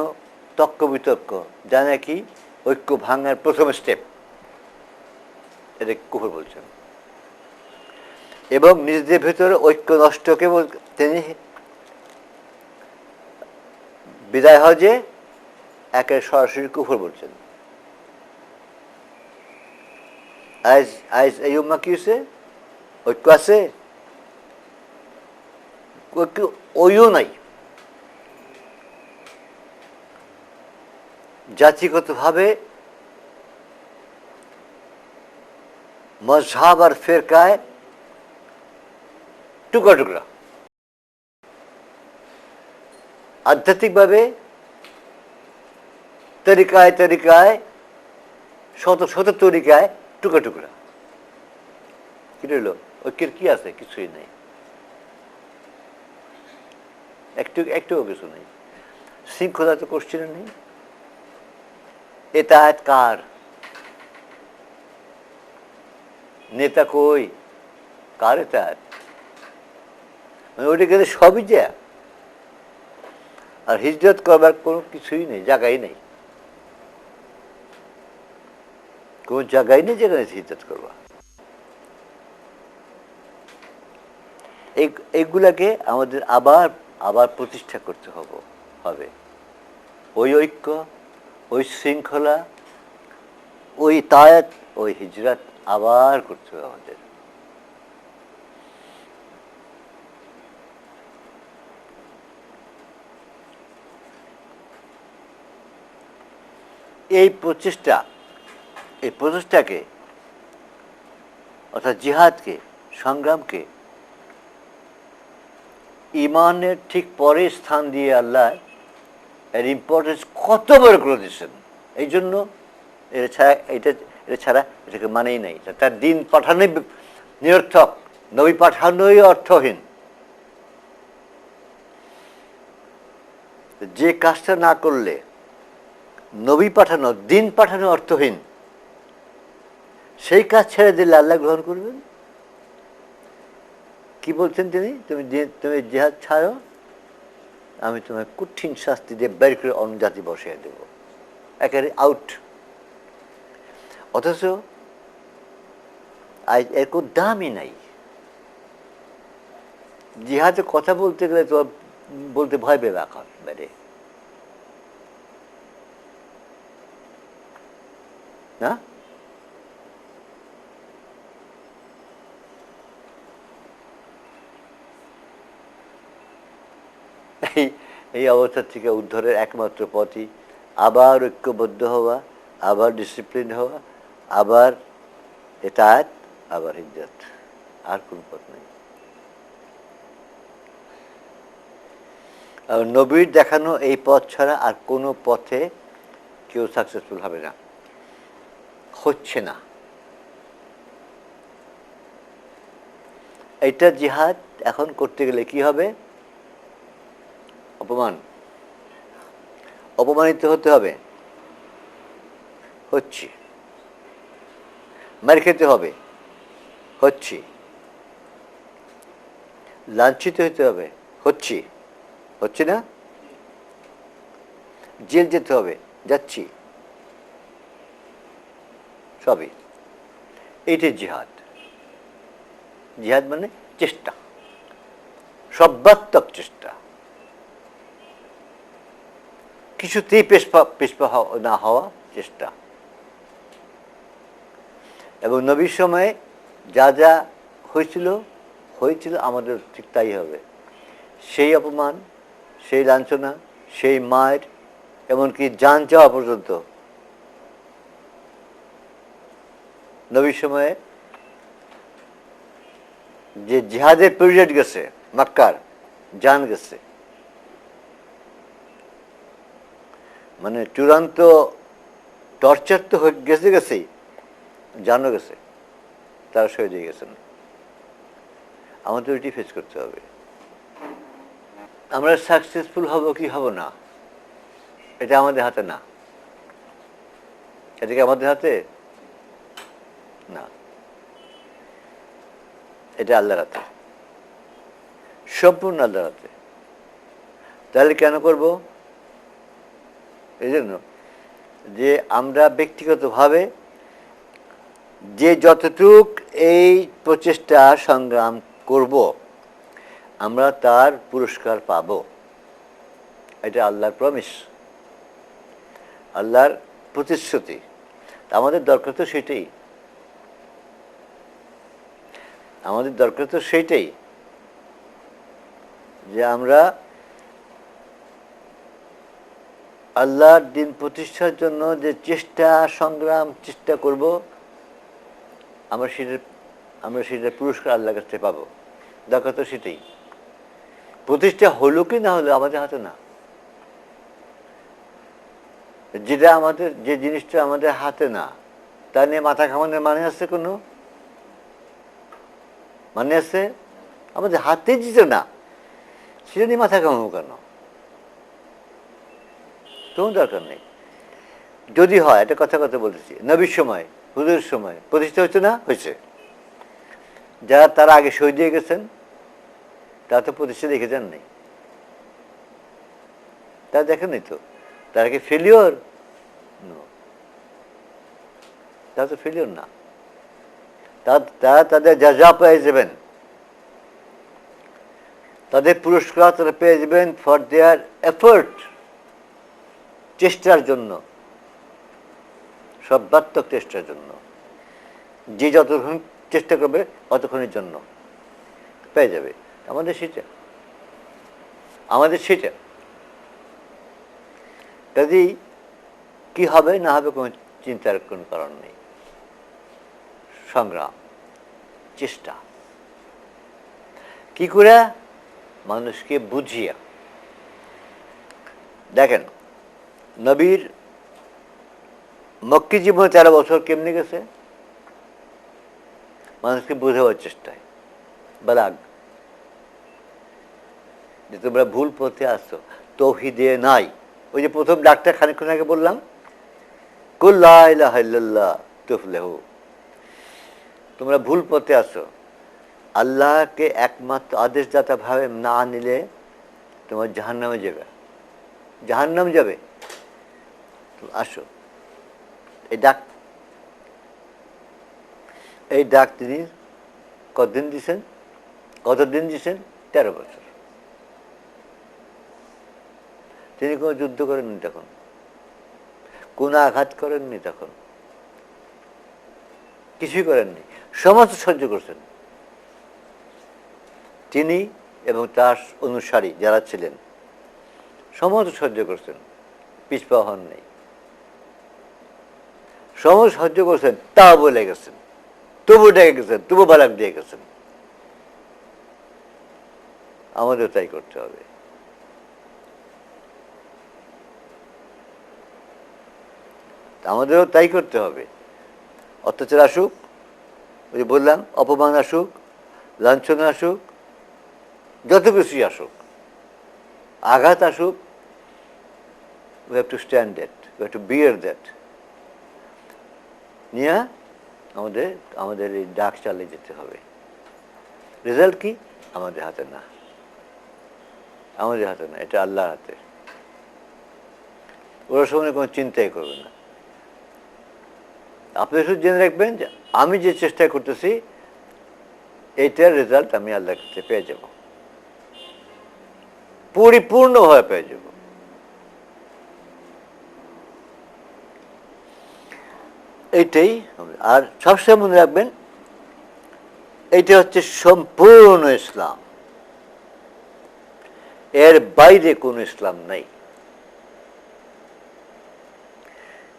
তর্ক বিতর্ক, যা নাকি ঐক্য ভাঙার প্রথম স্টেপ, এটা কুফর বলছেন। এবং নিজেদের ভেতরে ঐক্য নষ্টকে তিনি বিদায় হজে একের সরাসরি কুফর বলছেন। আজ আজ এই উম্মাহ কি হয়েছে? ঐক্য আছে? ঐক্য ওইও নাই। জাতিগতভাবে মজহাব আর ফেরকায় টুকরা টুকরা, আধ্যাত্মিকভাবে তরিকায় তরিকায় শত শত তরিকায় টুকরা টুকরা। কি রইল? ঐক্যের কি আছে? কিছুই নেই, একটুও কিছু নেই। শৃঙ্খলা তো কোশ্চেন নেই। এটা কার? নেতা কই? কার এটা? মানে ওইটা গেলে সবই যা, আর হিজরত করবার কোনো কিছুই নেই, জায়গাই নেই, কোন জায়গায় নেই যেখানে হিজরত করবা। এইগুলাকে আমাদের আবার আবার প্রতিষ্ঠা করতে হবে। ওই ঐক্য, ওই শৃঙ্খলা, ওই তায়াত, ওই হিজরত আবার করতে হবে আমাদের। এই প্রচেষ্টাকে অর্থাৎ জিহাদকে, সংগ্রামকে ইমানের ঠিক পরে স্থান দিয়ে আল্লাহ এর ইম্পর্টেন্স কত বড় করে দিচ্ছেন। এই জন্য এটা ছাড়া এটাকে মানেই নাই। তার দিন পাঠানোই নিরর্থক, নবী পাঠানোই অর্থহীন। যে কাজটা না করলে নবী পাঠানো, দিন পাঠানো অর্থহীন, সেই কাজ ছেড়ে দিলে আল্লাহ গ্রহণ করবেন? কি বলছেন তিনি? তুমি জিহাদ ছাড়ো, আমি তোমার কঠিন শাস্তি দিয়ে বের করে অন্য জাতি বসিয়ে দেব, একেবারে আউট। অথচ এর কোনো দামই নাই। জিহাদে কথা বলতে গেলে তো বলতে ভয় পেয়ে এখন বেড়ে না? এই অবস্থা থেকে উদ্ধারের একমাত্র পথই আবার ঐক্যবদ্ধ হওয়া, আবার ডিসিপ্লিন হওয়া, আবার ইতাআত, আবার হিজরত। আর কোন পথ নেই। আর নবীর দেখানো এই পথ ছাড়া আর কোনো পথে কেউ সাকসেসফুল হবে না, হচ্ছে না। এটা জিহাদ এখন করতে গেলে কি হবে? অপমানিত হতে হবে, হচ্ছি। মার খেতে হবে, হচ্ছি। লাঞ্ছিত হতে হবে, হচ্ছে না? জেল যেতে হবে, যাচ্ছি। সবই এইটাই জিহাদ। জিহাদ মানে চেষ্টা, সর্বাত্মক চেষ্টা। কিছুতেই পিছপা না হওয়া চেষ্টা। এবং নবীর সময়ে যা যা হয়েছিল আমাদের ঠিক তাই হবে। সেই অপমান, সেই লাঞ্ছনা, সেই মায়ের, এমনকি জান যাওয়া পর্যন্ত। নবীর সময়ে যে জিহাদের পিরিয়ড গেছে, মক্কার জান গেছে, মানে চূড়ান্ত টর্চার তো গেছেই, জানও গেছে, তারা শহীদ হয়ে গেছেন। আমাদের ওইটি ফেস করতে হবে। আমরা সাকসেসফুল হব কি হব না, এটা আমাদের হাতে না। এটা কি আমাদের হাতে না, এটা আল্লাহর হাতে, সম্পূর্ণ আল্লাহর হাতে। তাহলে কেন করব? এই জন্য যে আমরা ব্যক্তিগতভাবে যে যতটুক এই প্রচেষ্টা সংগ্রাম করব, আমরা তার পুরস্কার পাব। এটা আল্লাহর প্রমিস, আল্লাহর প্রতিশ্রুতি। আমাদের দরকার তো সেটাই, আমাদের দরকার তো সেইটাই, যে আমরা আল্লাহর দিন প্রতিষ্ঠার জন্য যে চেষ্টা করব, আমরা সেটার পুরস্কার আল্লাহর কাছে পাবো। দরকার তো সেটাই। প্রতিষ্ঠা হলো কি না হলো আমাদের হাতে না। যে জিনিসটা আমাদের হাতে না, তা নিয়ে মাথা ঘামানোর মানে আছে? কোনো মানে আছে? আমাদের হাতে দিত না, সেটা নিয়ে মাথা ঘামাবো কেন? কোনো দরকার নেই। যদি হয়, এটা কথা বলতেছি, নবীর সময়, হুজুরের সময় প্রতিষ্ঠা হচ্ছে না? হয়েছে। যারা তারা আগে শহীদ হয়ে গেছেন, তারা তো প্রতিষ্ঠা দেখে যান নাই, তারা দেখেননি তো। তারা কি ফেলিওর? তারা তো ফেলিওর না, তারা তাদের যা পেয়ে যাবেন, তাদের পুরস্কার তারা পেয়ে যাবেন ফর দেয়ার এফোর্ট, চেষ্টার জন্য, সর্বাত্মক চেষ্টার জন্য। যে যতক্ষণ চেষ্টা করবে অতক্ষণের জন্য পেয়ে যাবে। আমাদের সেটা কাজেই কি হবে না হবে কোনো চিন্তার কোনো কারণ নেই। সংগ্রাম, চেষ্টা, কি করে? মানুষকে বুঝিয়ে। দেখেন, নবীর মক্কি জীবনে 13 বছর কেমনি গেছে? মানুষকে বোঝাবার চেষ্টায়, বালাগ, যে তোমরা ভুল পথে আসছো, তৌহিদে নাই। ওই যে প্রথম ডাকটা খানিকক্ষণ আগে বললাম, কুল লা ইলাহা ইল্লাল্লাহ তুফলিহু, তোমরা ভুল পথে আসো। আল্লাহকে একমাত্র আদেশদাতা ভাবে না নিলে তোমার জাহান্নামে যাবে। আসো। এই ডাক তিনি কতদিন দিছেন? 13 বছর। তিনি কোনো যুদ্ধ করেননি তখন, কোনো আঘাত করেননি তখন, কিছুই করেননি, সমস্ত সহ্য করছেন তিনি এবং তার অনুসারী যারা ছিলেন, সমস্ত সহ্য করছেন, পিছপা হন নেই, সমস্ত সহ্য করছেন। তা বলে গেছেন, তবু ডেকে গেছেন, তবু বালাক দিয়ে গেছেন। আমাদের তাই করতে হবে। আমাদেরও তাই করতে হবে। অত্যাচার আসুক, ওই যে বললাম, অপমান আসুক, লাঞ্ছনা আসুক, যত কিছুই আসুক, আঘাত আসুক, we have to stand that, we have to bear that, নিয়ে আমাদের এই ডাক চালিয়ে যেতে হবে। রেজাল্ট কি? আমাদের হাতে না, এটা আল্লাহর হাতে। ওরা সময় কোনো চিন্তাই করবে না। আপনি শুধু জেনে রাখবেন যে আমি যে চেষ্টা করতেছি, এইটার রেজাল্ট আমি আল্লাহর কাছে পেয়ে যাব, পরিপূর্ণভাবে পেয়ে যাব। এইটাই হবে। আর সবসময় মনে রাখবেন এইটা হচ্ছে সম্পূর্ণ ইসলাম, এর বাইরে কোনো ইসলাম নাই,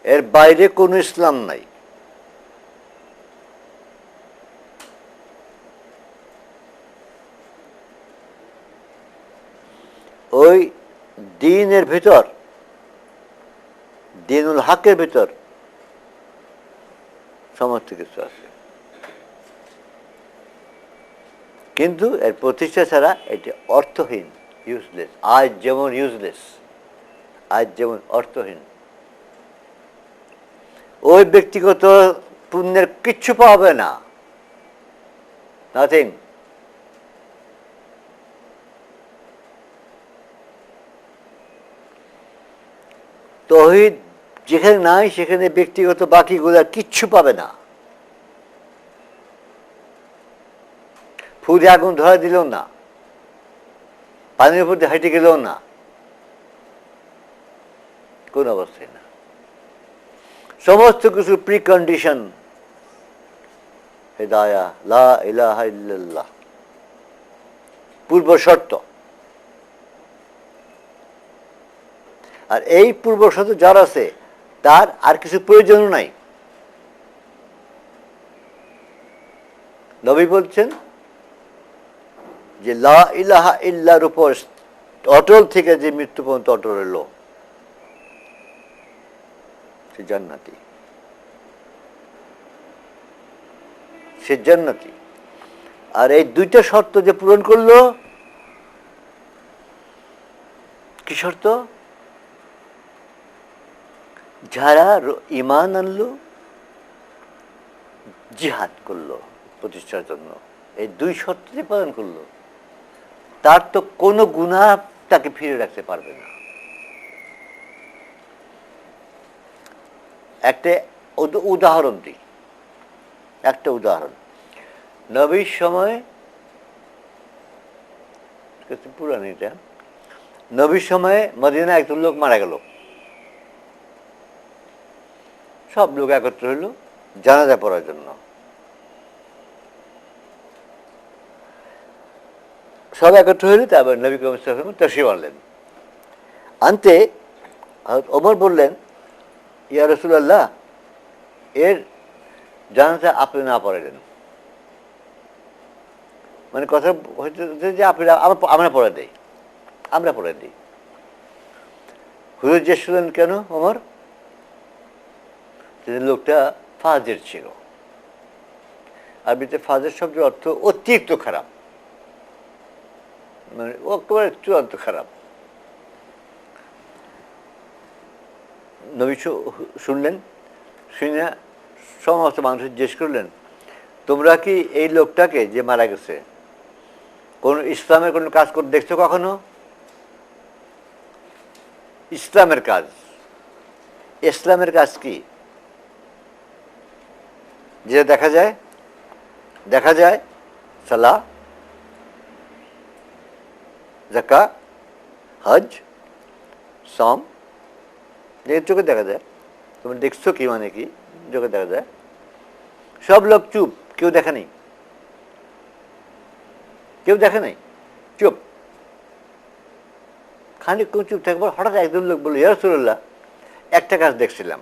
এর বাইরে কোনো ইসলাম নাই। ওই দ্বীনের ভিতর, দ্বীনুল হকের ভিতর সমস্ত কিছু আছে, কিন্তু এর প্রতিষ্ঠা ছাড়া এটি অর্থহীন, ইউজলেস। আজ যেমন ইউজলেস, আজ যেমন অর্থহীন, ওই ব্যক্তিগত পুণ্যের কিচ্ছু পাবে না, নাথিং। তৌহিদ যেখানে নাই সেখানে ব্যক্তিগত বাকিগুলো কিচ্ছু পাবে না। ফুদে আগুন ধরা দিল না, পানির উপর দিয়ে হেঁটে গেল না, কোন অবস্থায় না। সমস্ত কিছু প্রিকন্ডিশন, হিদায়া, লা ইলাহা ইল্লাল্লাহ, পূর্ব শর্ত। আর এই পূর্ব শর্ত যার আছে তার আর কিছু প্রয়োজন নাই। নবী বলছেন যে লা ইলাহা ইল্লার উপর অটল থেকে যে মৃত্যু পর্যন্ত অটল রইল সে জান্নাতি, সে জান্নাতি। আর এই দুইটা শর্ত যে পূরণ করলো, কি শর্ত? যারা ঈমান আনলো, জিহাদ করলো প্রতিষ্ঠার জন্য, এই দুই শর্ত যে পালন করলো, তার তো কোনো গুনাহ তাকে ফিরে রাখতে পারবে না। একটা উদাহরণ দিই, একটা উদাহরণ। নবীর সময়, পুরান এটা, নবীর সময়ে মদিনায় একজন লোক মারা গেল, সব লোক একত্র হইল জানাজা পড়ার জন্য। সব একত্র হইল, তারপর নবী করিম সাল্লাল্লাহু আলাইহি ওয়াসাল্লাম তাশরীফ আনলেন। আনতে ওমর বললেন, ইয়া রাসূলুল্লাহ, এর জানাজা আপনি না পড়ালেন। মানে কথা হচ্ছে যে আপনি আমরা পড়ে দেই, আমরা পড়ে দিই। হুজুর জিজ্ঞেস করলেন, কেন ওমর? লোকটা ফাজের ছিল। আরবিতে ফাজের শব্দের অর্থ অতিরিক্ত খারাপ, মানে একেবারে চূড়ান্ত খারাপ। নবী শুনলেন, শুনে সমস্ত মানুষ জিজ্ঞেস করলেন, তোমরা কি এই লোকটাকে যে মারা গেছে কোন ইসলামের কোনো কাজ করে দেখছো কখনো? ইসলামের কাজ, ইসলামের কাজ কি? যেটা দেখা যায় সালাহ, যাকাত, হজ, সম, চোখে দেখা যায়। তোমরা দেখছো কি মানে কি? চোখে দেখা যায়। সব লোক চুপ, কেউ দেখে নেই, কেউ দেখে নাই, চুপ। খানিকক্ষণ চুপ থাকবার হঠাৎ একজন লোক বলল, ইয়া রাসূলুল্লাহ, একটা কাজ দেখছিলাম।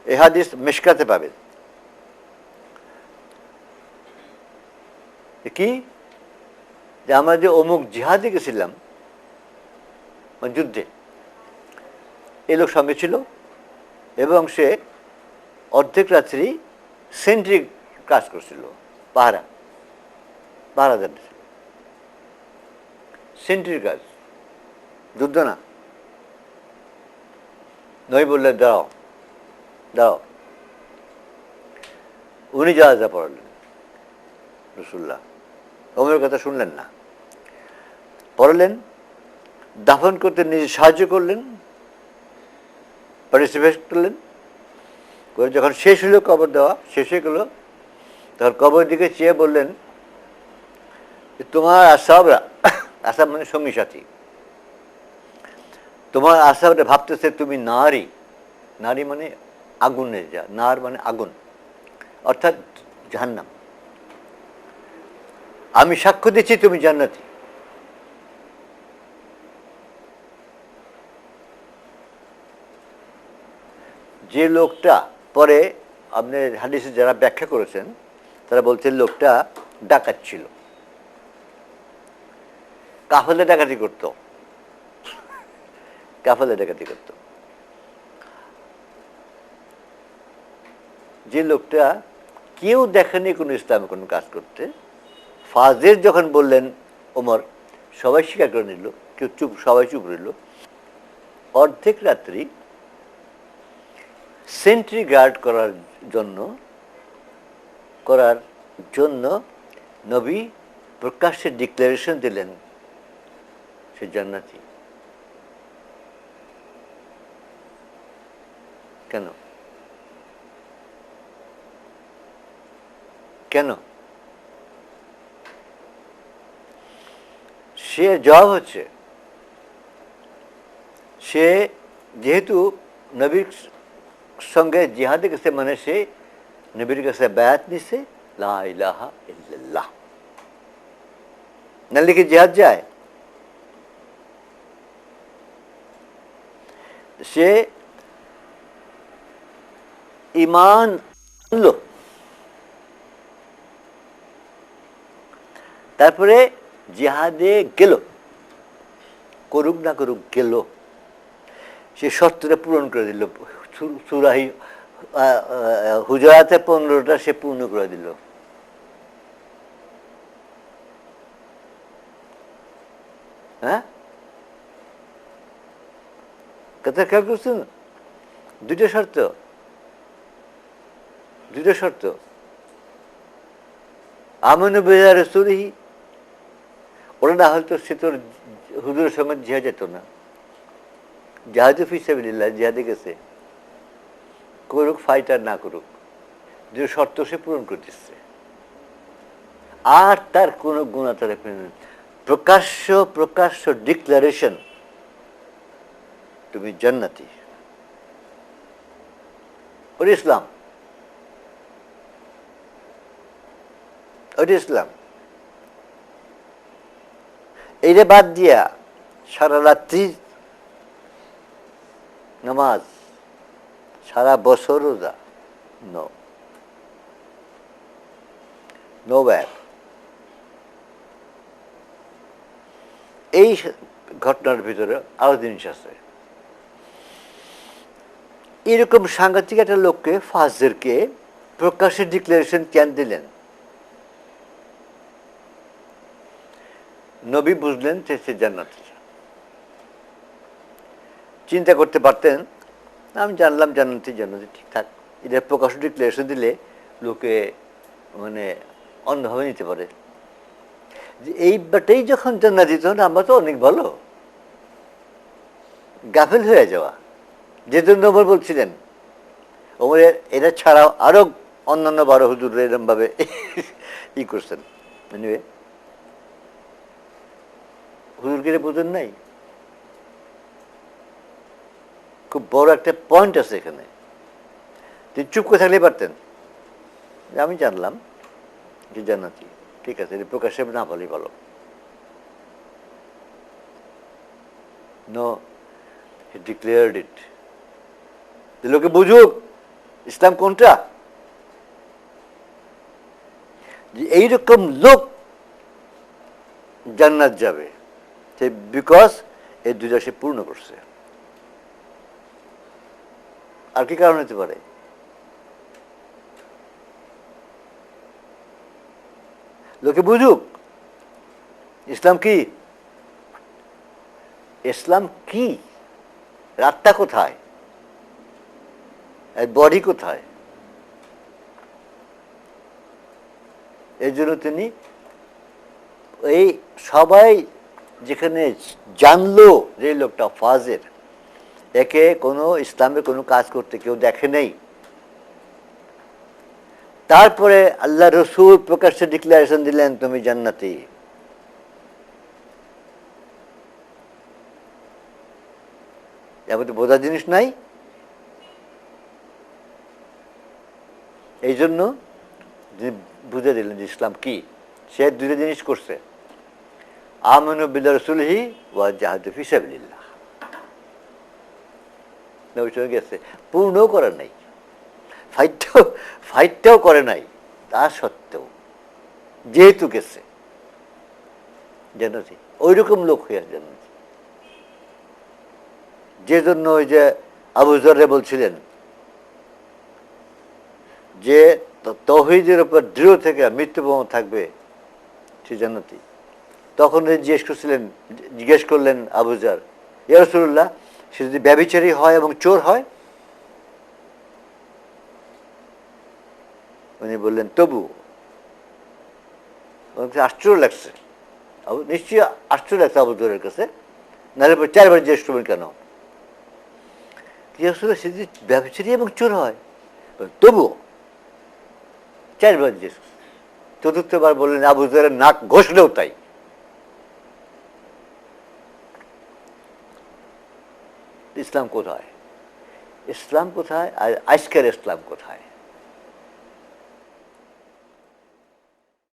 এই হাদিস মিশকাতে পাবেন। কি? যে আমরা যে অমুক জিহাদে গেছিলাম, যুদ্ধে, এই লোক সঙ্গে ছিল এবং সে অর্ধেক রাত্রি সেন্ট্রি কাজ করছিল, পাহারা দিচ্ছিল। সেন্ট্রির কাজ, যুদ্ধ না। নবী বললেন, দাও। উনি যা পড়ালেন রাসূলুল্লাহ, ওমরের কথা শুনলেন না, পড়ালেন, দাফন করতে নিজে সাহায্য করলেন, পার্টিসিপেট করলেন। করে যখন শেষ হলো, কবর দেওয়া শেষ হয়ে গেল, তখন কবর দিকে চেয়ে বললেন, তোমার আসাবরা, আসাব মানে সঙ্গী সাথী, তোমার আশেপাশে ভাবতেছে তুমি নারী, নারী মানে আগুনে যা, নার মানে আগুন, অর্থাৎ জাহান্নাম। আমি সাক্ষ্য দিচ্ছি তুমি জান্নাতি। যে লোকটা পরে আপনি হাদিসে যারা ব্যাখ্যা করেছেন তারা বলছেন লোকটা ডাকাত ছিল, কাফেলে ডাকাতি করত, কাফেলে ডাকাতি করত। যে লোকটা কেউ দেখেনি কোনো ইসলামে কোনো কাজ করতে, ফাজের যখন বললেন ওমর, সবাই স্বীকার করে নিল, কেউ চুপ, সবাই চুপ রইল। অর্ধেক রাত্রি সেন্ট্রি গার্ড করার জন্য নবী প্রকাশ্যে ডিক্লারেশন দিলেন সে জান্নাতি। কেন? কেন? সে জবাব হচ্ছে, সে যেহেতু নবীর সঙ্গে জিহাদে গেছে, মানে সে নবীর কাছে বায়াত নিছে লা ইলাহা ইল্লাল্লাহ, নাহলে কি জিহাদ যায়? সে ঈমান আনলো, তারপরে জিহাদে গেল, করুক না করুক গেল, সে শর্তটা পূরণ করে দিল। সূরা হুজরাতে 15টা সে পূর্ণ করে দিল। হ্যাঁ, কথা খেয়াল করছেন? দুটো শর্ত, দুটো শর্ত। আমানু বিল্লাহি রাসূলিহি, ওরা না হয়তো সে তোর হুজুরের সঙ্গে জিহাদ যেত না। জিহাদে ফি সাবিলিল্লাহ, জিহাদে গেছে, করুক ফাইট আর না করুক, যে শর্ত সে পূরণ করতেছে। আর তার কোনো গুণা তার প্রকাশ্য ডিক্লারেশন তুমি জান্নাতি, ওর ইসলাম, ওটা ইসলাম। এইটা বাদ দিয়া সারা রাত্রি নামাজ, সারা বছর রোজা, নো ব্যাড। এই ঘটনার ভিতরে আরো জিনিস আছে। এরকম সাংঘাতিক একটা লোককে, ফাজেরকে প্রকাশ্যে ডিক্লারেশন কেন দিলেন? নবী বুঝলেন যে সে জান্নাতি। চিন্তা করতে পারতেন, আমি জানলাম জান্নাতি, জান্নাতি ঠিকঠাক। এটা প্রকাশ্য ডিক্লারেশন দিলে লোকে মানে অন্যভাবে নিতে পারে যে এই বাটেই যখন জান্নাতি তখন আমরা তো অনেক ভালো। গাফেল হয়ে যাওয়া, যে জন্য ওমর বলছিলেন, ওমরের এটা ছাড়াও আরো অন্যান্য 12 হুজুর এরকম ভাবে ই করছেন। হুজুরকে বোঝেন নাই, খুব বড় একটা পয়েন্ট আছে এখানে। তিনি চুপ করে থাকলে পারতেন, আমি জানলাম যে জান্নাতি, ঠিক আছে, প্রকাশ্যে না বলেই ভালো। নো, হি ডিক্লেয়ার্ড ইট, লোকে বুঝুক ইসলাম কোনটা। যে এইরকম লোক জান্নাত যাবে, বিকজ এই দুইটা সে পূর্ণ করছে। আর কি কারণ হতে পারে? লোকে বুঝুক ইসলাম কি, ইসলাম কি, রাতটা কোথায়, বডি কোথায়। এই জন্য তিনি এই সবাই যেখানে জানলো যে লোকটা ফাজের, একে কোনো ইসলামের কোনো কাজ করতে কেউ দেখে নেই, তারপরে আল্লাহ রসুল প্রকাশ্যে ডিক্লারেশন দিলেন তুমি জান্নাতি। এর মধ্যে বোঝার জিনিস নাই। এই জন্য বুঝে দিলেন যে ইসলাম কি। সে দুটো জিনিস করছে, আমানু বিল্লাহি রাসূলিহি ওয়া জাহাদু ফি সাবিলিল্লাহ। নবীর সঙ্গে গেছে, পূর্ণও করে নাই, ফাইটটাও করে নাই, তা সত্ত্বেও যেহেতু গেছে জান্নাতি, ওই রকম লোক হইয়া জান্নাতি। যে জন্য ওই যে আবু যর বলছিলেন যে তাওহীদের উপর দৃঢ় থেকে মৃত্যু পর্যন্ত থাকবে সে জান্নাতি। তখন জিজ্ঞেস করলেন আবু যর, ইয়া রাসূলুল্লাহ, সে যদি ব্যভিচারী হয় এবং চোর হয়? উনি বললেন তবু। আশ্চর্য লাগছে, নিশ্চয়ই আশ্চর্য লাগছে আবু যরের কাছে, নাহলে 4 বার জিজ্ঞেস করবেন কেন? সে যদি ব্যভিচারী এবং চোর হয়? তবু 4 বার জিজ্ঞেস। চতুর্থবার বললেন আবু যরের নাক ঘষলেও তাই। ইসলাম কোথায়? ইসলাম কোথায় আর আজকের ইসলাম কোথায়?